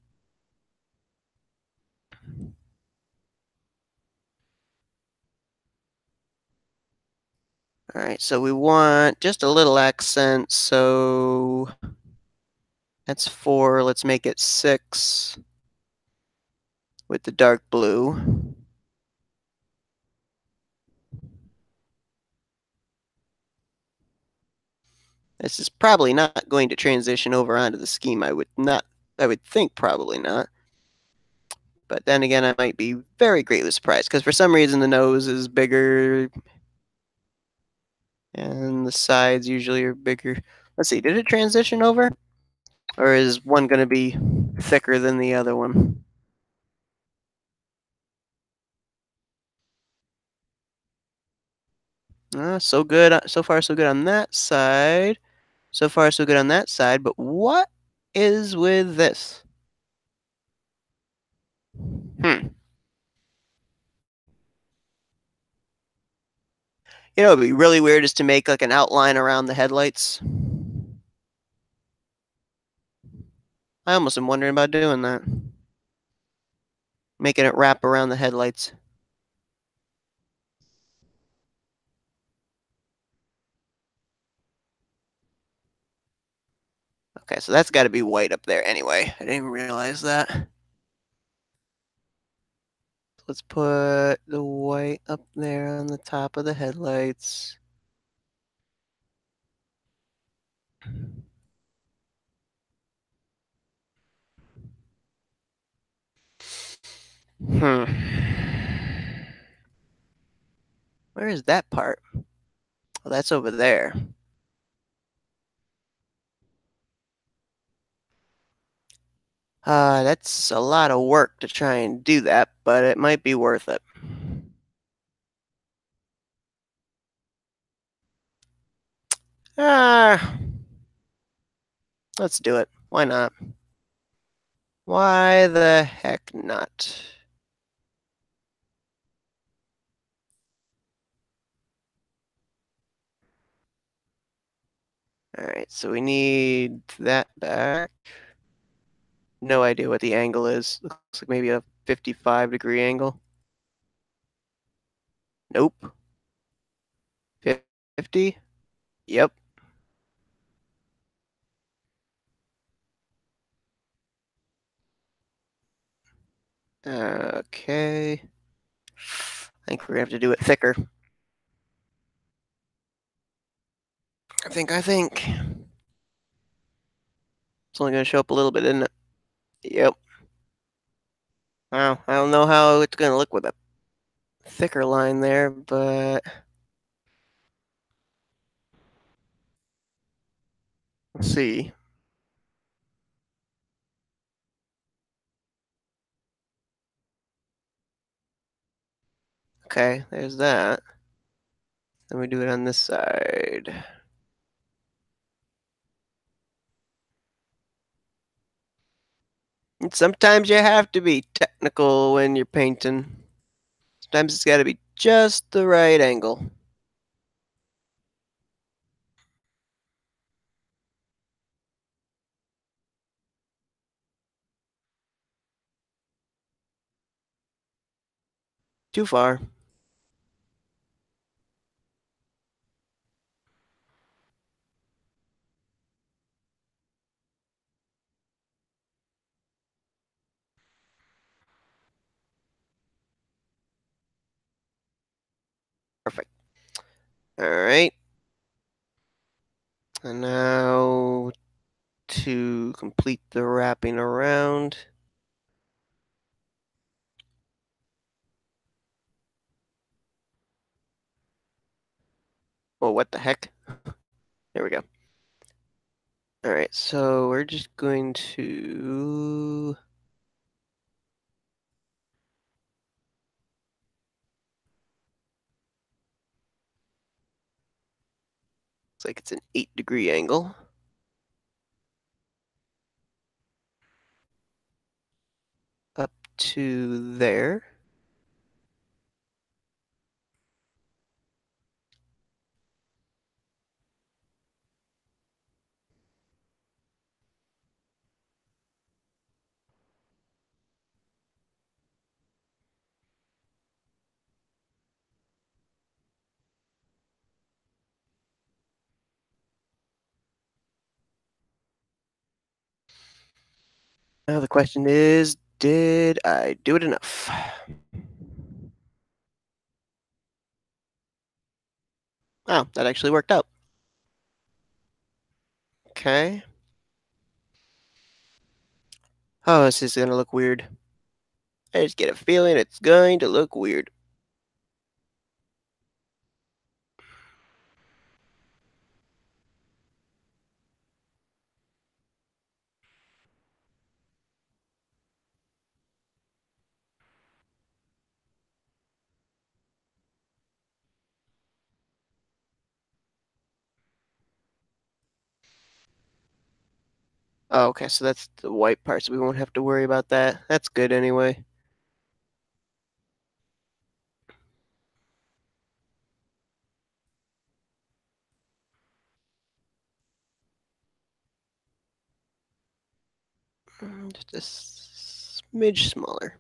All right, so we want just a little accent, so that's 4. Let's make it 6 with the dark blue. This is probably not going to transition over onto the scheme. I would think probably not. But then again, I might be very greatly surprised because for some reason the nose is bigger and the sides usually are bigger. Let's see, did it transition over? Or is one going to be thicker than the other one? So good. So far, so good on that side. So far, so good on that side. But what is with this? Hmm. You know, it'd be really weird is to make like an outline around the headlights. I almost am wondering about doing that. Making it wrap around the headlights. Okay, so that's got to be white up there anyway. I didn't even realize that. Let's put the white up there on the top of the headlights. Hmm. Where is that part? Oh, that's over there. That's a lot of work to try and do that, but it might be worth it. Ah, let's do it. Why not? Why the heck not? Alright, so we need that back. No idea what the angle is. Looks like maybe a 55-degree angle. Nope. 50? Yep. Okay. I think we're gonna have to do it thicker. I think. It's only gonna show up a little bit, isn't it? Yep. Well, I don't know how it's gonna look with a thicker line there, but let's see. Okay, there's that. Then we do it on this side. And sometimes you have to be technical when you're painting. Sometimes it's got to be just the right angle. Too far. Perfect. All right. And now to complete the wrapping around. Oh, what the heck? There we go. All right, so we're just going to. Looks like it's an 8-degree angle. Up to there. Now the question is, did I do it enough? Oh, that actually worked out. Okay. Oh, this is gonna look weird. I just get a feeling it's going to look weird. Oh, okay, so that's the white part, so we won't have to worry about that. That's good anyway. Just a smidge smaller.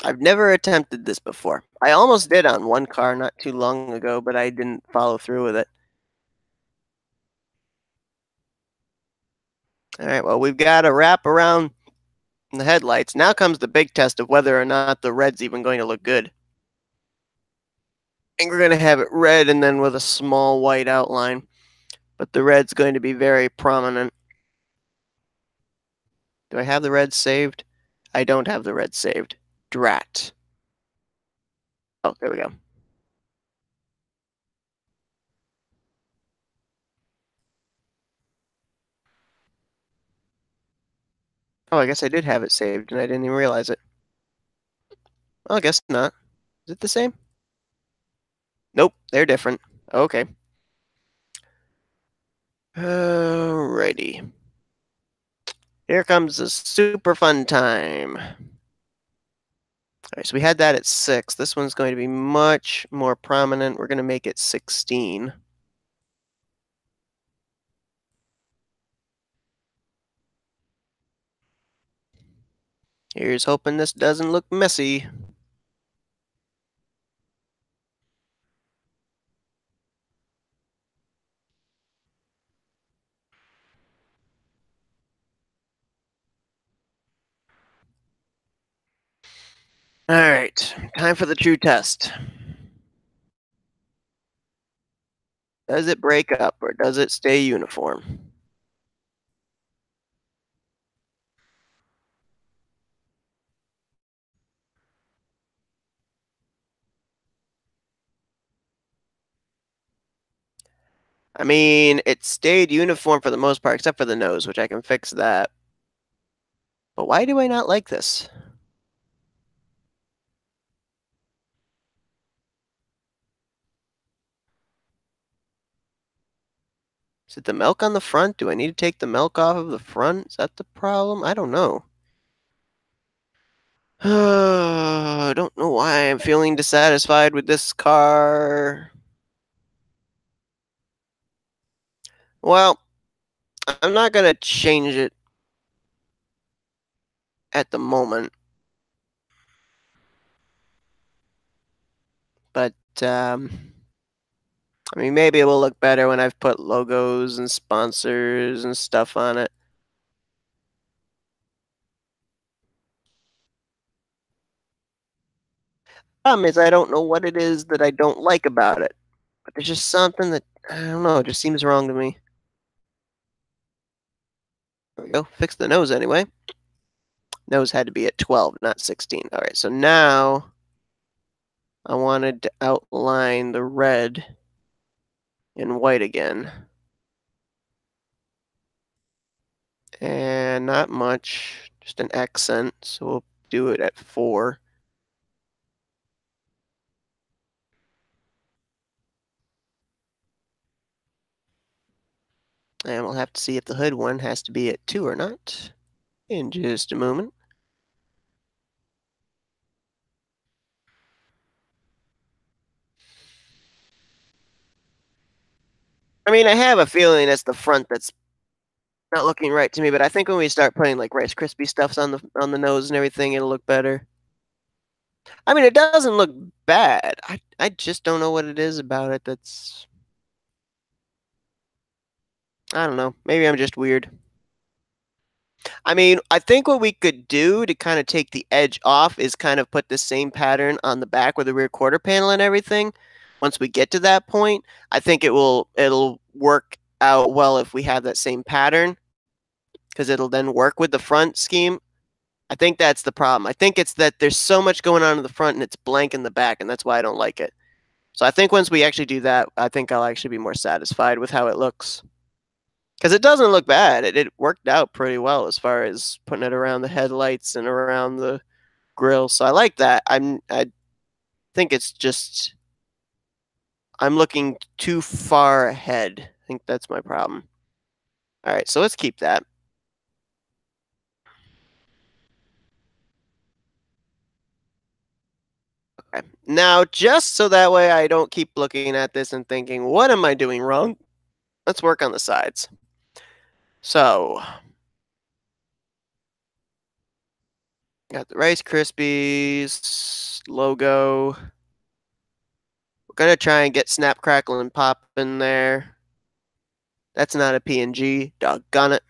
I've never attempted this before. I almost did on one car not too long ago, but I didn't follow through with it. Alright, well, we've got a wrap around the headlights. Now comes the big test of whether or not the red's even going to look good. And we're going to have it red and then with a small white outline. But the red's going to be very prominent. Do I have the red saved? I don't have the red saved. Drat. Oh, there we go. Oh, I guess I did have it saved and I didn't even realize it. Well, I guess not. Is it the same? Nope, they're different. Okay. Alrighty. Here comes the super fun time. Alright, so we had that at 6. This one's going to be much more prominent. We're going to make it 16. Here's hoping this doesn't look messy. Alright, time for the true test. Does it break up or does it stay uniform? I mean, it stayed uniform for the most part, except for the nose, which I can fix that. But why do I not like this? Is it the milk on the front? Do I need to take the milk off of the front? Is that the problem? I don't know. I don't know why I'm feeling dissatisfied with this car. Well, I'm not going to change it at the moment. But, I mean, maybe it will look better when I've put logos and sponsors and stuff on it. Problem is, I don't know what it is that I don't like about it. But there's just something that, I don't know, it just seems wrong to me. There we go. Fix the nose anyway. Nose had to be at 12, not 16. All right, so now I wanted to outline the red and white again. And not much, just an accent, so we'll do it at 4. And we'll have to see if the hood one has to be at 2 or not in just a moment. I mean, I have a feeling it's the front that's not looking right to me, but I think when we start putting like Rice Krispie stuffs on the nose and everything, it'll look better. I mean, it doesn't look bad. I just don't know what it is about it that's I don't know. Maybe I'm just weird. I mean, I think what we could do to kind of take the edge off is kind of put the same pattern on the back with the rear quarter panel and everything. Once we get to that point, I think it'll work out well if we have that same pattern because it'll then work with the front scheme. I think that's the problem. I think it's that there's so much going on in the front and it's blank in the back, and that's why I don't like it. So I think once we actually do that, I think I'll actually be more satisfied with how it looks. Because it doesn't look bad. It worked out pretty well as far as putting it around the headlights and around the grill. So I like that. I think it's just I'm looking too far ahead. I think that's my problem. All right, so let's keep that. Okay. Now, just so that way I don't keep looking at this and thinking, what am I doing wrong? Let's work on the sides. So, got the Rice Krispies logo. We're going to try and get Snap, Crackle, and Pop in there. That's not a PNG. Doggone it.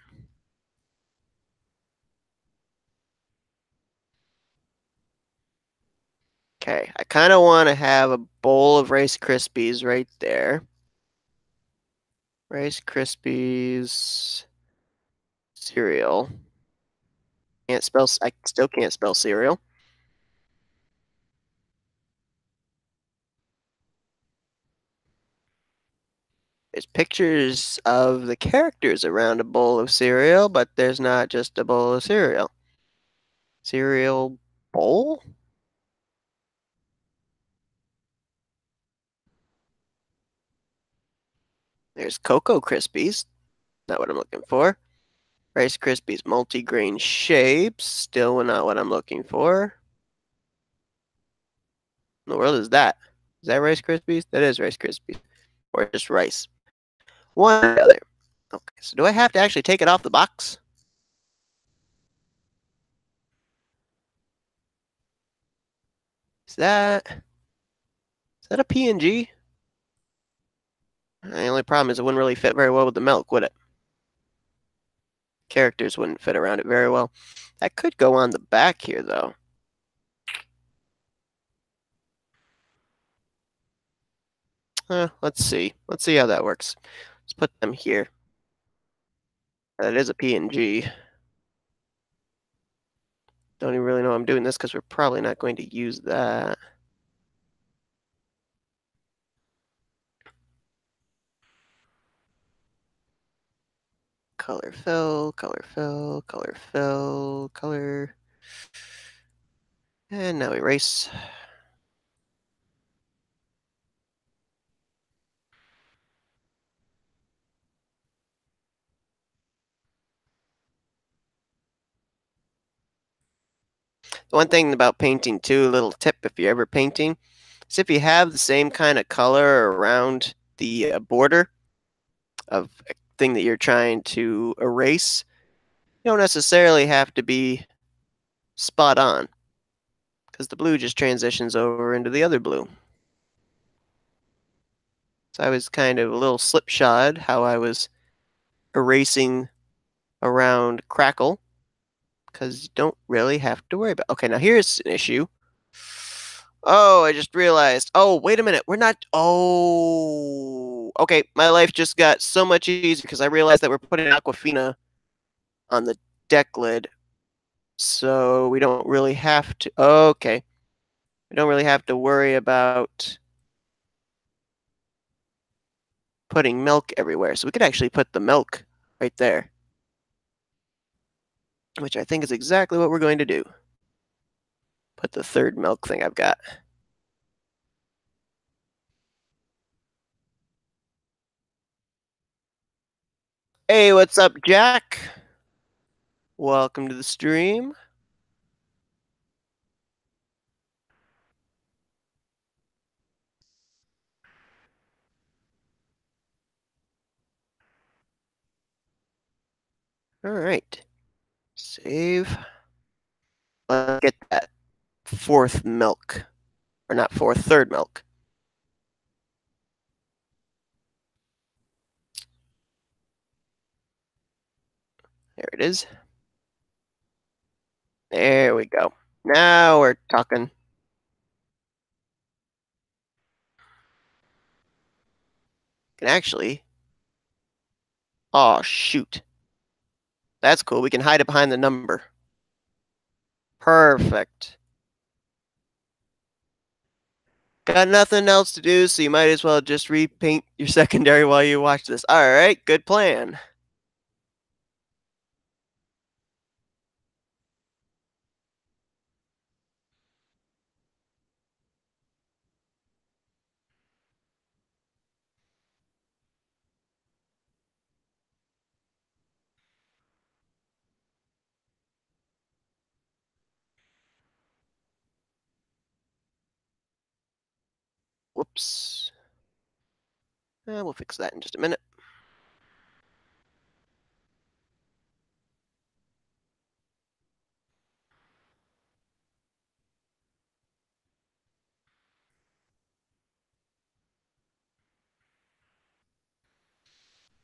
Okay, I kind of want to have a bowl of Rice Krispies right there. Rice Krispies cereal. Can't spell. I still can't spell cereal. There's pictures of the characters around a bowl of cereal, but there's not just a bowl of cereal. Cereal bowl? There's Cocoa Krispies. Not what I'm looking for. Rice Krispies multigrain shapes. Still not what I'm looking for. In the world is that? Is that Rice Krispies? That is Rice Krispies. Or just rice. One or the other. Okay, so do I have to actually take it off the box? Is that a PNG? The only problem is it wouldn't really fit very well with the milk, would it? Characters wouldn't fit around it very well. That could go on the back here, though. Let's see. Let's see how that works. Let's put them here. That is a PNG. Don't even really know I'm doing this because we're probably not going to use that. Color fill, color fill, color fill, color. And now erase. One thing about painting too, a little tip if you're ever painting, is if you have the same kind of color around the border of a thing that you're trying to erase, you don't necessarily have to be spot on because the blue just transitions over into the other blue. So I was kind of a little slipshod how I was erasing around Crackle because you don't really have to worry about. Okay, now here's an issue. Oh, I just realized. Oh, wait a minute. We're not. Oh, okay. My life just got so much easier because I realized that we're putting Aquafina on the deck lid. So we don't really have to. Okay. We don't really have to worry about putting milk everywhere. So we could actually put the milk right there, which I think is exactly what we're going to do. Put the third milk thing I've got. Hey, what's up, Jack? Welcome to the stream. All right. Save. Let's get that fourth milk. Or not fourth, third milk. There it is. There we go. Now we're talking. Can actually. Oh, shoot. That's cool. We can hide it behind the number. Perfect. Got nothing else to do, so you might as well just repaint your secondary while you watch this. Alright, good plan. Whoops. We'll fix that in just a minute.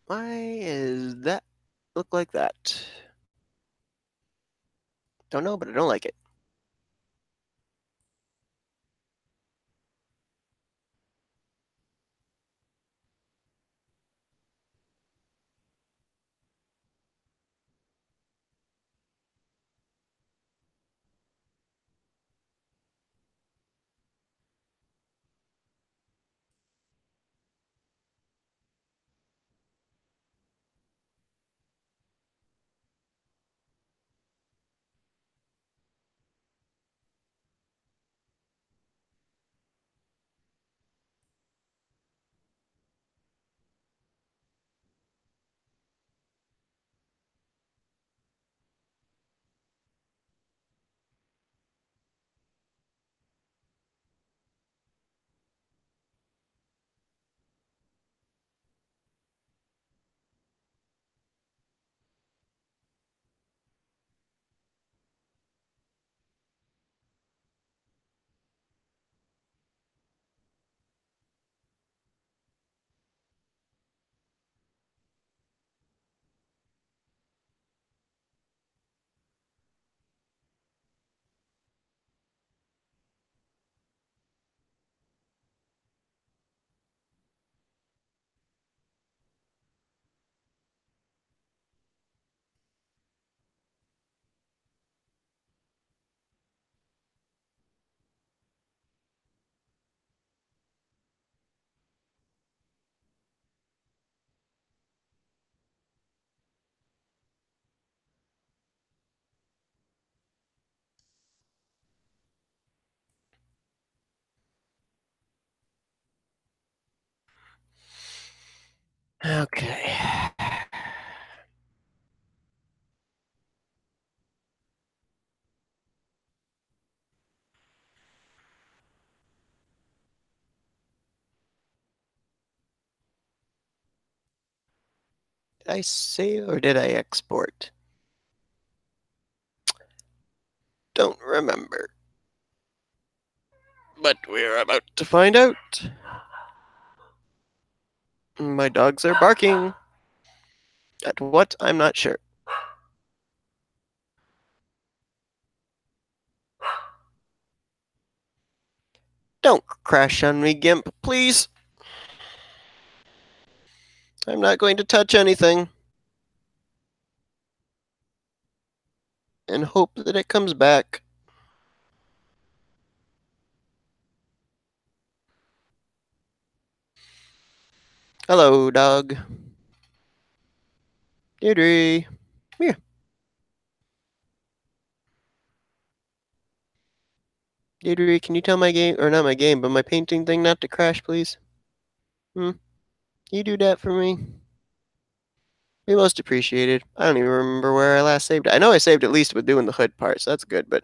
Why is that look like that? Don't know, but I don't like it. Okay. Did I save or did I export? Don't remember. But we're about to find out. My dogs are barking. At what? I'm not sure. Don't crash on me, Gimp, please. I'm not going to touch anything. And hope that it comes back. Hello, dog. Deirdre. Here. Deirdre, can you tell my game, or not my game, but my painting thing not to crash, please? Hmm? Can you do that for me? Be most appreciated. I don't even remember where I last saved it. I know I saved at least with doing the hood part, so that's good, but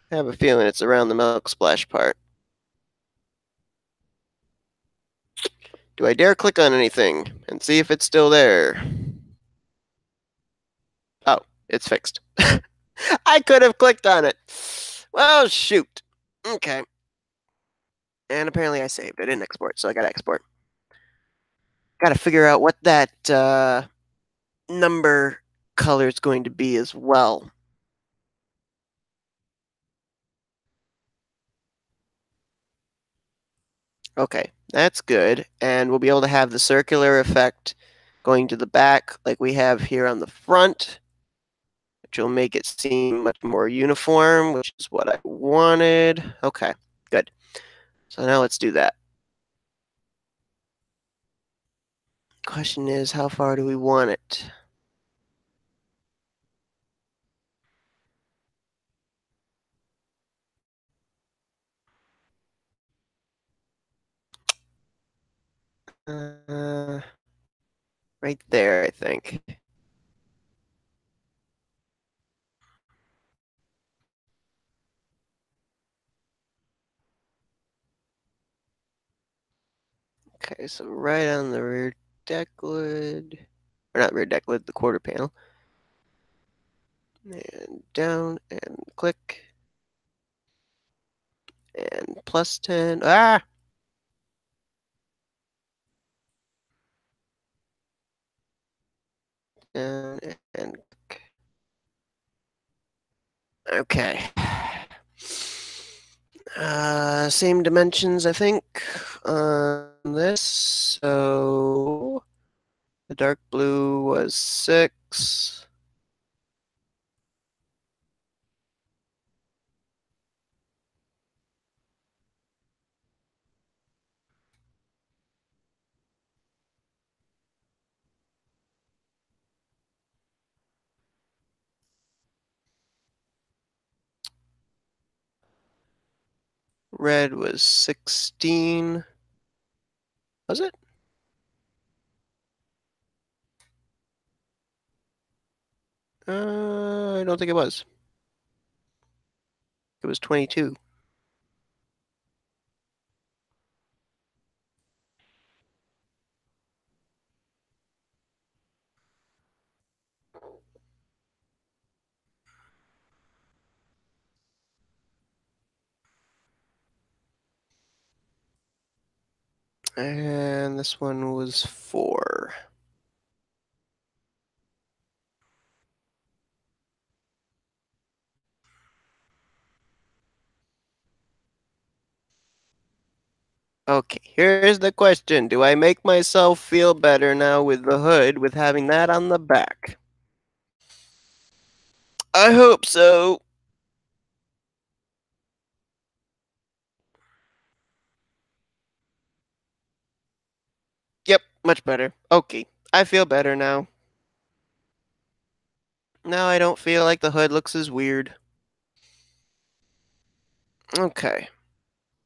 I have a feeling it's around the milk splash part. Do I dare click on anything and see if it's still there? Oh, it's fixed. I could have clicked on it. Well, shoot. Okay. And apparently I saved. I didn't export, so I gotta export. Gotta figure out what that number color is going to be as well. Okay, that's good. And we'll be able to have the circular effect going to the back like we have here on the front, which will make it seem much more uniform, which is what I wanted. Okay, good. So now let's do that. Question is, how far do we want it? Uh, right there, I think. Okay, so right on the rear deck lid, or not rear deck lid, the quarter panel. And down and click. And plus 10. Ah! Down and click. Okay. Same dimensions, I think, on this. So the dark blue was 6. Red was 16. Was it? I don't think it was. It was 22. And this one was 4. Okay, here's the question. Do I make myself feel better now with the hood with having that on the back? I hope so. Yep, much better. Okay, I feel better now. Now I don't feel like the hood looks as weird. Okay,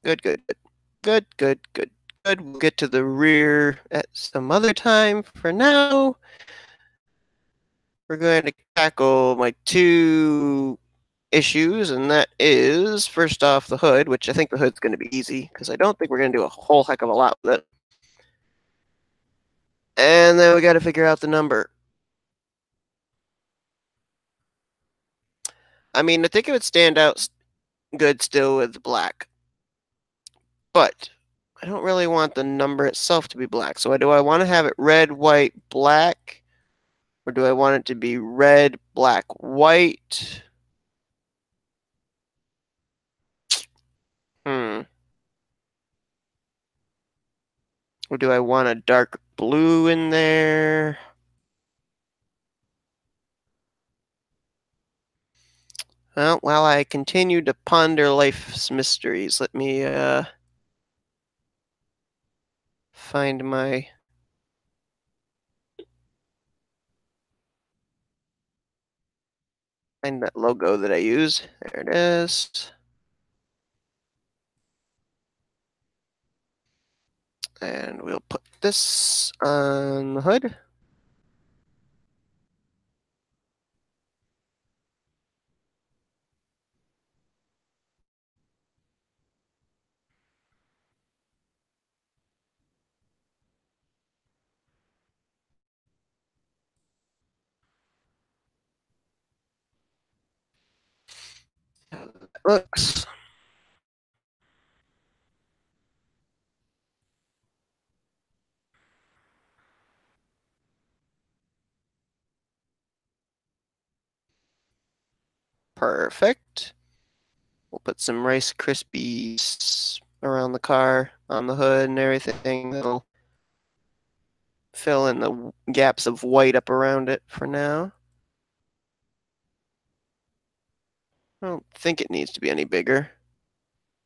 good, good, good. Good, good, good, good. We'll get to the rear at some other time. For now, we're going to tackle my 2 issues, and that is, first off, the hood, which I think the hood's going to be easy, because I don't think we're going to do a whole heck of a lot with it. And then we got to figure out the number. I mean, I think it would stand out good still with black, but I don't really want the number itself to be black. So do I want to have it red, white, black? Or do I want it to be red, black, white? Hmm. Or do I want a dark blue in there? Well, while I continue to ponder life's mysteries, let me find that logo that I use. There it is. And we'll put this on the hood. How that looks. Perfect. We'll put some Rice Krispies around the car, on the hood and everything. That'll fill in the gaps of white up around it for now. I don't think it needs to be any bigger.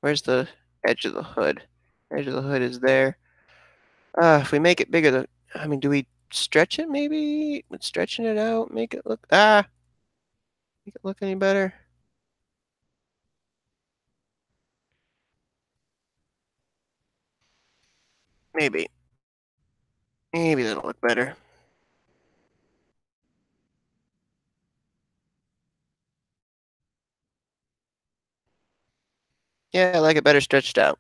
Where's the edge of the hood? Edge of the hood is there. If we make it bigger, I mean, do we stretch it maybe? Would stretching it out make it look, make it look any better? Maybe. Maybe that'll look better. Yeah, I like it better stretched out.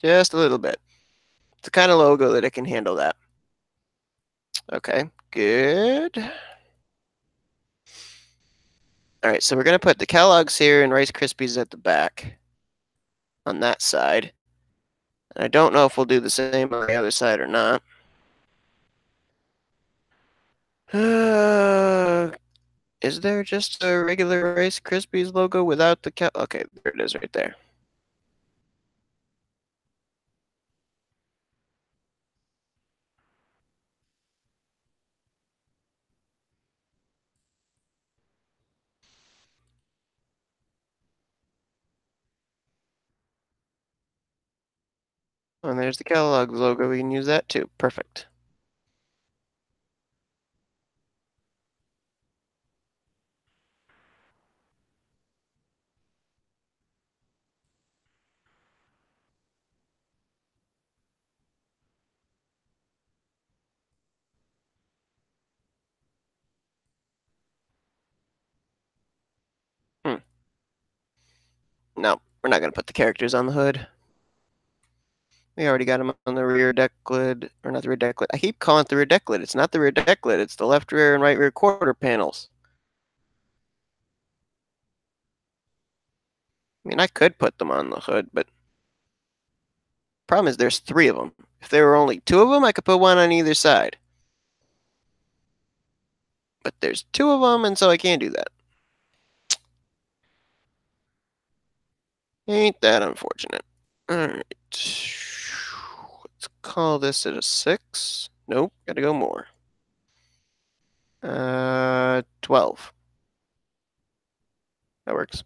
Just a little bit. It's the kind of logo that it can handle that. Okay, good. All right, so we're going to put the Kellogg's here and Rice Krispies at the back on that side. And I don't know if we'll do the same on the other side or not. Is there just a regular Rice Krispies logo without the Okay, there it is right there. And there's the Kellogg's logo. We can use that too. Perfect. Hmm. No, we're not going to put the characters on the hood. We already got them on the rear deck lid, or not the rear deck lid. I keep calling it the rear deck lid. It's not the rear deck lid. It's the left rear and right rear quarter panels. I mean, I could put them on the hood, but problem is there's three of them. If there were only two of them, I could put one on either side. But there's two of them, and so I can't do that. Ain't that unfortunate? Alright. Let's call this at a 6. Nope, gotta go more. 12. That works.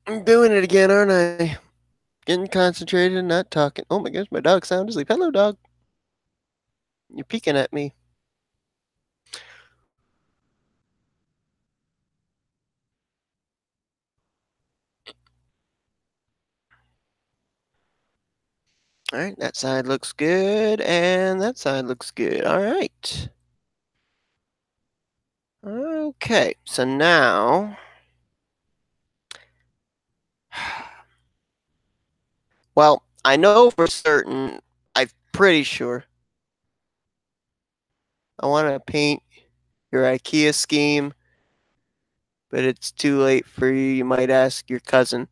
I'm doing it again, aren't I? Getting concentrated and not talking. Oh my gosh, my dog's sound asleep. Hello, dog. You're peeking at me. All right, that side looks good, and that side looks good. All right. Okay, so now, well, I know for certain, I'm pretty sure, I want to paint your IKEA scheme, but it's too late for you. You might ask your cousin.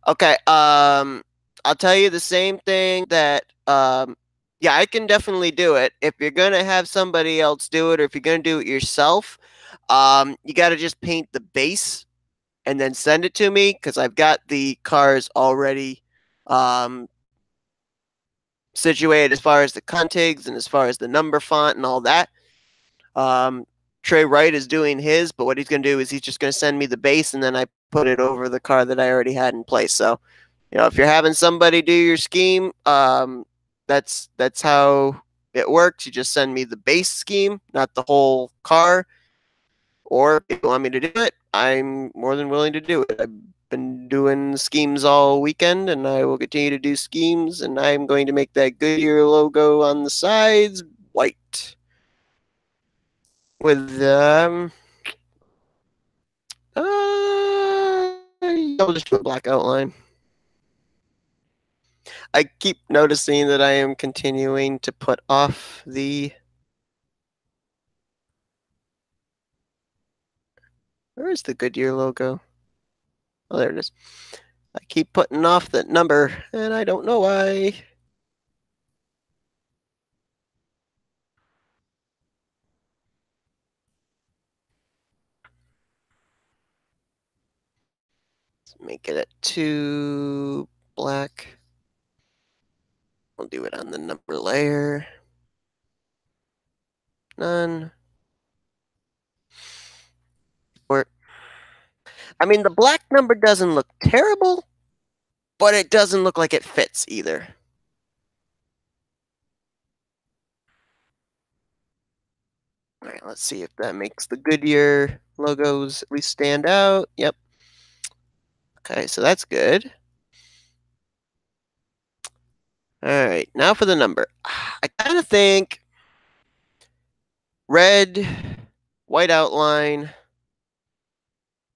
Okay, I'll tell you the same thing that, yeah, I can definitely do it. If you're gonna have somebody else do it, or if you're gonna do it yourself, you got to just paint the base and then send it to me because I've got the cars already um, situated as far as the contigs and as far as the number font and all that. Um, Trey Wright is doing his, but what he's going to do is he's just going to send me the base and then I put it over the car that I already had in place. So, if you're having somebody do your scheme, that's how it works. You just send me the base scheme, not the whole car. Or if you want me to do it, I'm more than willing to do it. I've been doing schemes all weekend, and I will continue to do schemes. And I'm going to make that Goodyear logo on the sides white with I'll just do a black outline. I keep noticing that I am continuing to put off the. Where is the Goodyear logo? Oh, there it is. I keep putting off that number, and I don't know why. Let's make it at 2 black. We'll do it on the number layer. None. Or, I mean, the black number doesn't look terrible, but it doesn't look like it fits either. All right, let's see if that makes the Goodyear logos at least stand out. Yep. Okay, so that's good. All right, now for the number. I kind of think red, white outline,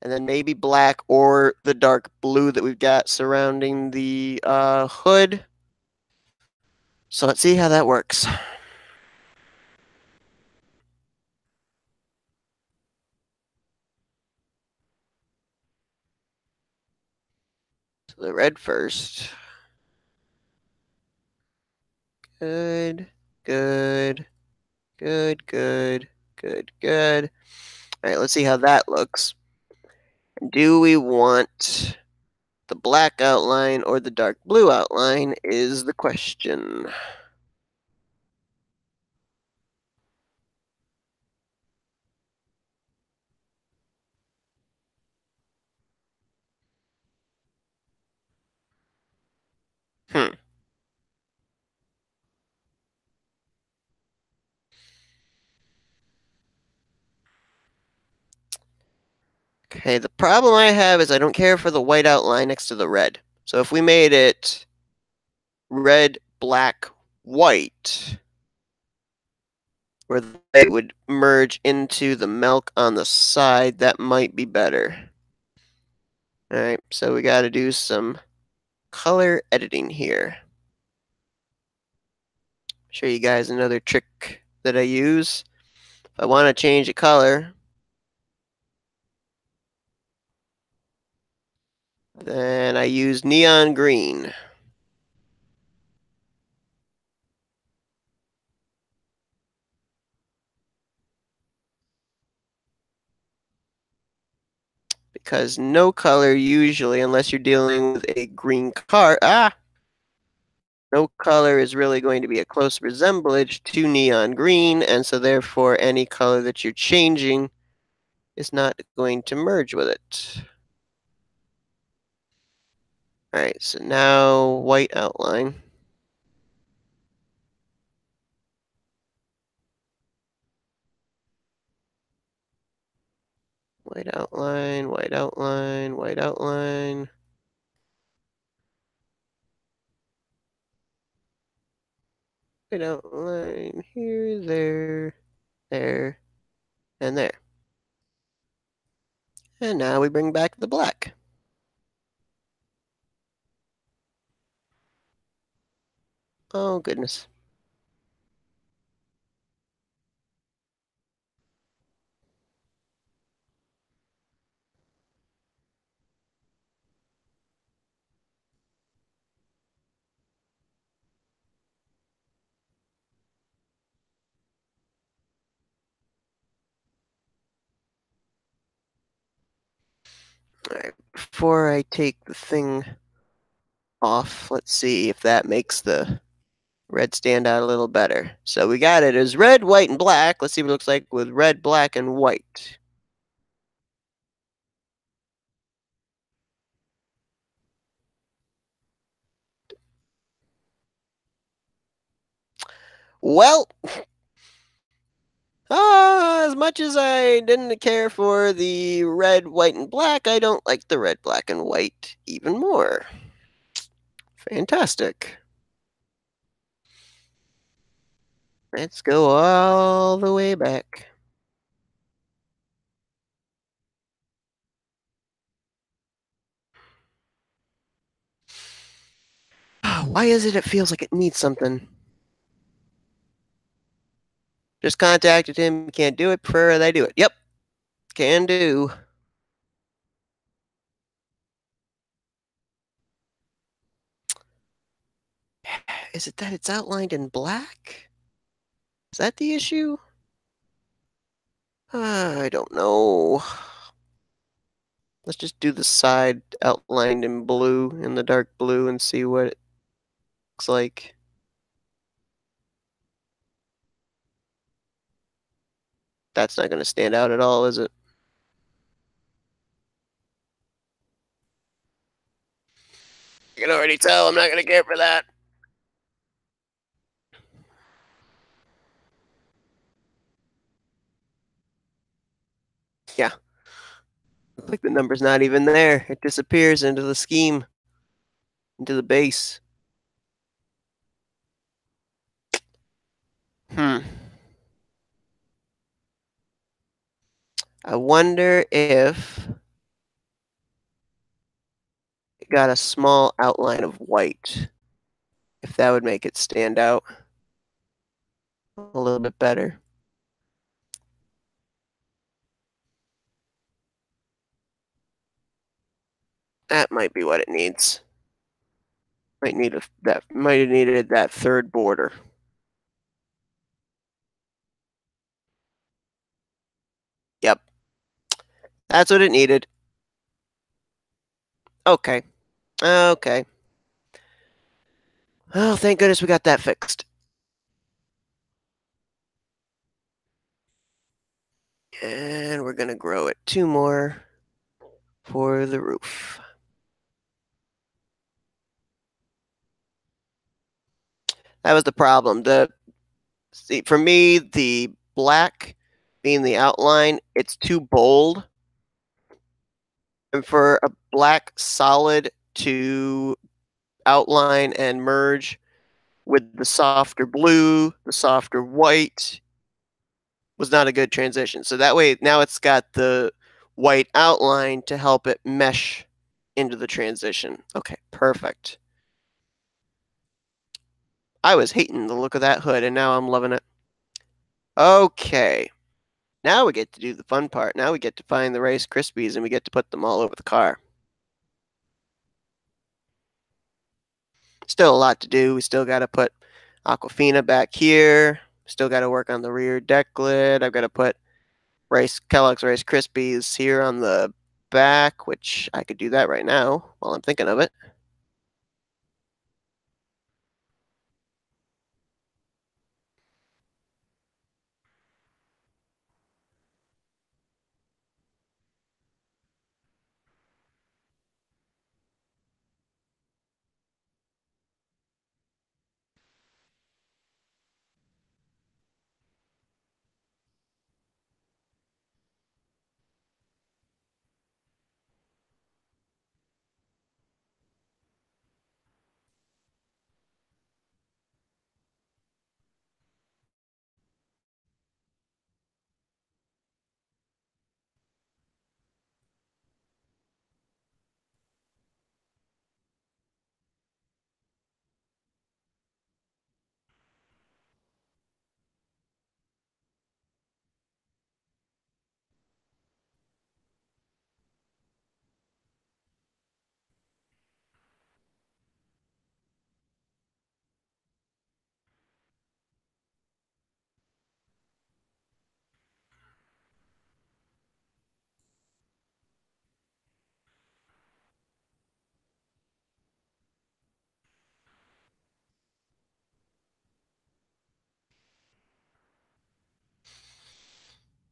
and then maybe black or the dark blue that we've got surrounding the hood. So let's see how that works. So the red first. Good, good, good, good, good, good. All right, let's see how that looks. Do we want the black outline or the dark blue outline is the question. Hmm. Okay, the problem I have is I don't care for the white outline next to the red. So if we made it red, black, white, where the white would merge into the milk on the side, that might be better. All right, so we got to do some color editing here. Show you guys another trick that I use. If I want to change a color, then I use neon green. Because no color usually, unless you're dealing with a green car, no color is really going to be a close resemblance to neon green, and so therefore any color that you're changing is not going to merge with it. Alright, so now white outline. White outline, white outline, white outline. White outline here, there, and there. And now we bring back the black. Oh, goodness. Alright, before I take the thing off, let's see if that makes the red stand out a little better. So we got it as red, white, and black. Let's see what it looks like with red, black, and white. Well, as much as I didn't care for the red, white, and black, I don't like the red, black, and white even more. Fantastic. Let's go all the way back. Why is it feels like it needs something? Just contacted him, can't do it, prefer that I do it. Yep, can do. Is it that it's outlined in black? Is that the issue? I don't know. Let's just do the side outlined in blue, in the dark blue, and see what it looks like. That's not going to stand out at all, is it? You can already tell I'm not going to care for that. Yeah, like the number's not even there. It disappears into the scheme, into the base. Hmm. I wonder if it got a small outline of white. If that would make it stand out a little bit better. That might be what it needs. Might have needed that third border. Yep, that's what it needed. Okay, okay. Oh, thank goodness we got that fixed. And we're gonna grow it 2 more for the roof. That was the problem. See, for me, the black being the outline, it's too bold. And for a black solid to outline and merge with the softer blue, the softer white was not a good transition. So that way, now it's got the white outline to help it mesh into the transition. Okay, perfect. I was hating the look of that hood, and now I'm loving it. Okay, now we get to do the fun part. Now we get to find the Rice Krispies, and we get to put them all over the car. Still a lot to do. We still got to put Aquafina back here. Still got to work on the rear deck lid. I've got to put Kellogg's Rice Krispies here on the back, which I could do that right now while I'm thinking of it.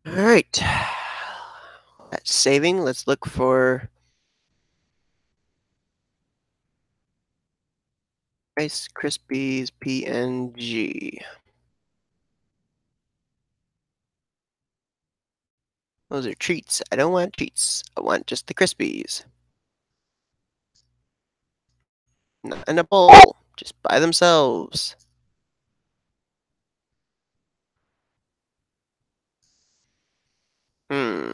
All right. That's saving. Let's look for Rice Krispies PNG. Those are treats. I don't want treats. I want just the Krispies. Not in a bowl. Just by themselves. Hmm.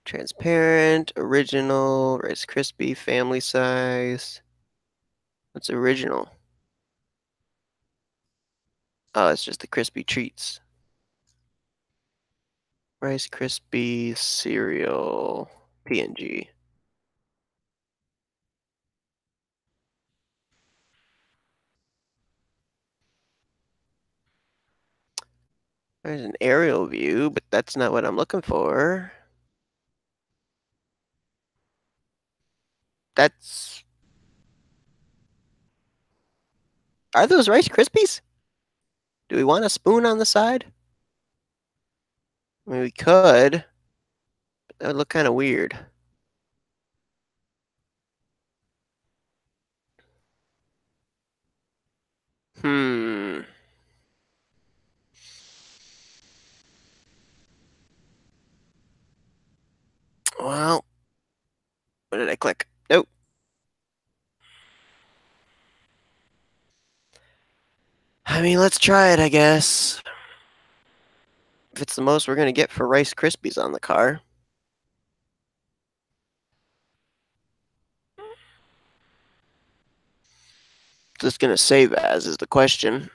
Transparent, original, Rice Krispie, family size. What's original? Oh, it's just the crispy treats. Rice Krispie cereal. PNG. There's an aerial view, but that's not what I'm looking for. That's. Are those Rice Krispies? Do we want a spoon on the side? I mean, we could. But that would look kind of weird. Hmm. Well, what did I click? Nope. I mean, let's try it, I guess. If it's the most we're going to get for Rice Krispies on the car. Just going to save as is the question.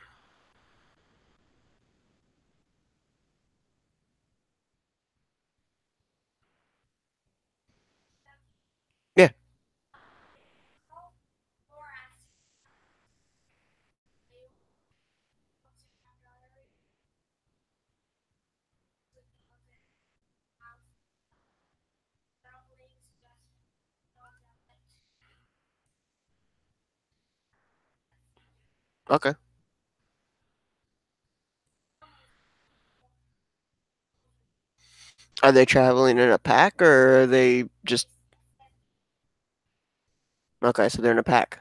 Yeah. Okay. Are they traveling in a pack or are they just. Okay, so they're in a pack.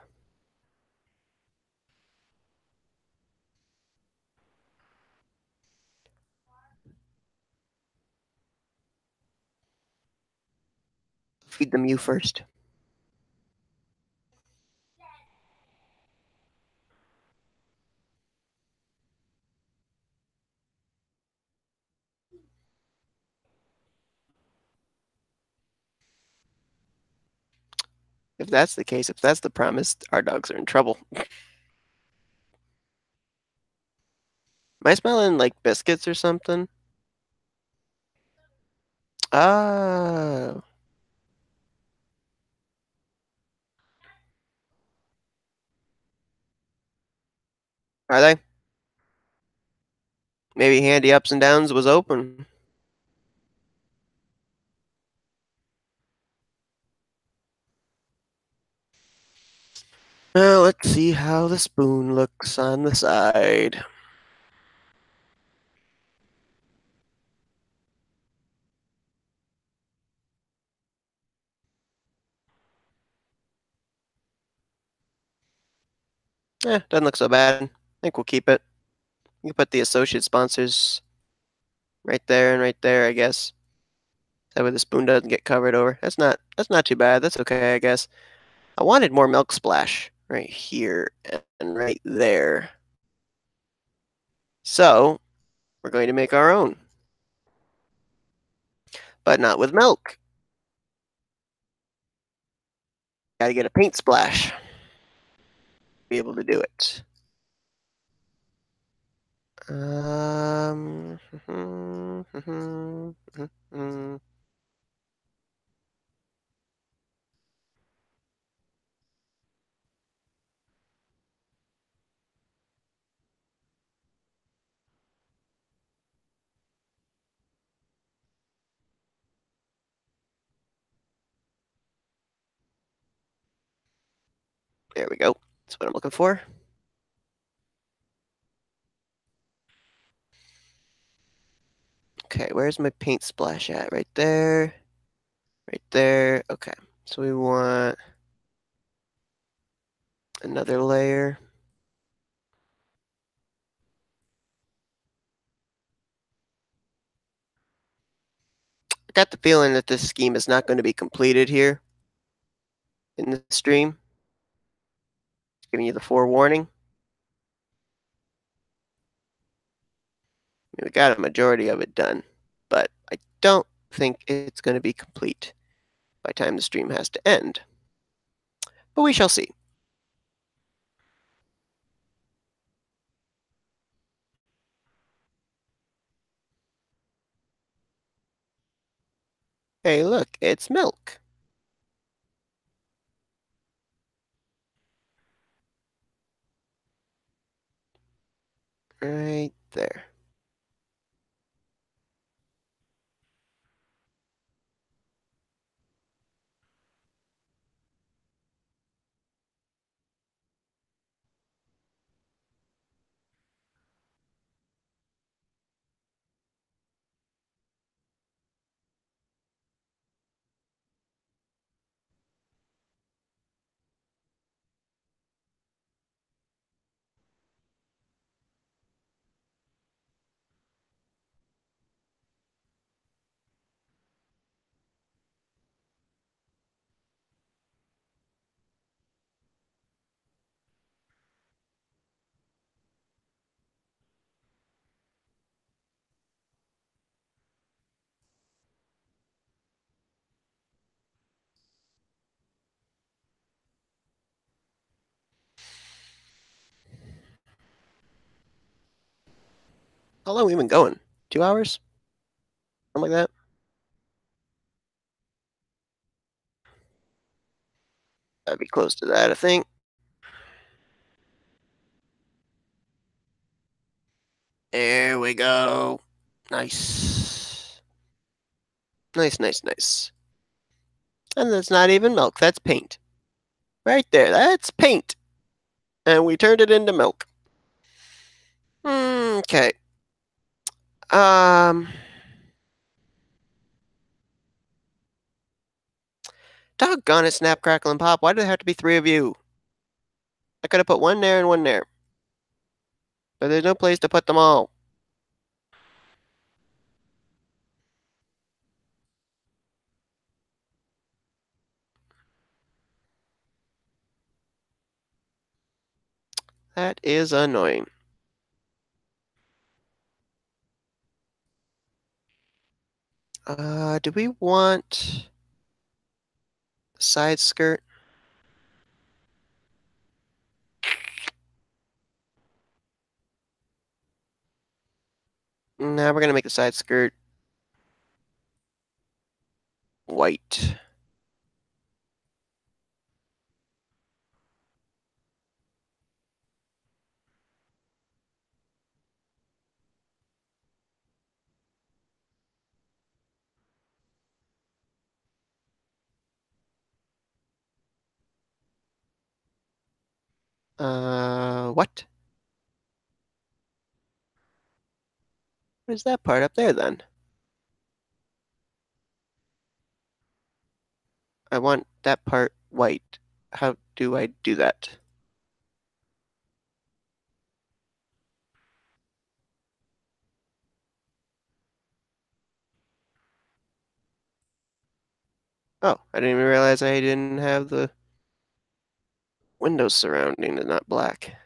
Feed them you first. If that's the case, if that's the promise, our dogs are in trouble. Am I smelling like biscuits or something? Ah, are they? Maybe Handy Ups and Downs was open. Well, let's see how the spoon looks on the side. Doesn't look so bad. I think we'll keep it. You can put the associate sponsors right there and right there, I guess. That way the spoon doesn't get covered over. That's not too bad. That's okay, I guess. I wanted more milk splash right here and right there. So we're going to make our own, but not with milk. Gotta get a paint splash to be able to do it. Um, there we go. That's what I'm looking for. Okay, where's my paint splash at? Right there. Right there. Okay. So we want another layer. I got the feeling that this scheme is not going to be completed here in the stream. Just giving you the forewarning. I mean, we got a majority of it done, but I don't think it's going to be complete by the time the stream has to end. But we shall see. Hey, look, it's milk. Right there. How long have we been going? 2 hours? Something like that? That'd be close to that, I think. There we go. Nice. Nice, nice, nice. And that's not even milk, that's paint. Right there, that's paint. And we turned it into milk. Okay. Um. Doggone it, Snap, Crackle, and Pop. Why do there have to be three of you? I could have put one there and one there. But there's no place to put them all. That is annoying. Do we want the side skirt? Nah, we're gonna make the side skirt white. What? What is that part up there then? I want that part white. How do I do that? Oh, I didn't even realize I didn't have the windows surrounding it, not black.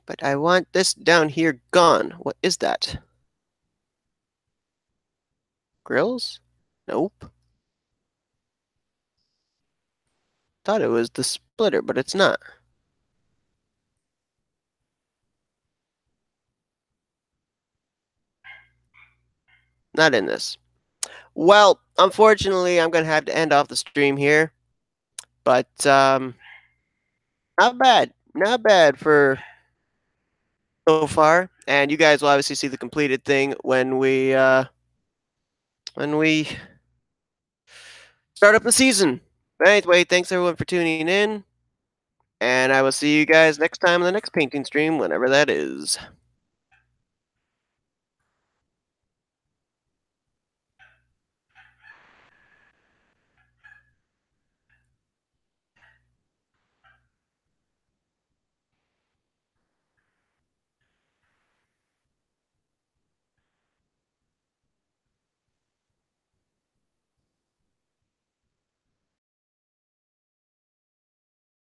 But I want this down here gone. What is that? Grills? Nope. Thought it was the splitter, but it's not. Not in this. Well, unfortunately, I'm gonna have to end off the stream here. But not bad. Not bad for so far. And you guys will obviously see the completed thing when we start up the season. But anyway, thanks everyone for tuning in. And I will see you guys next time in the next painting stream, whenever that is.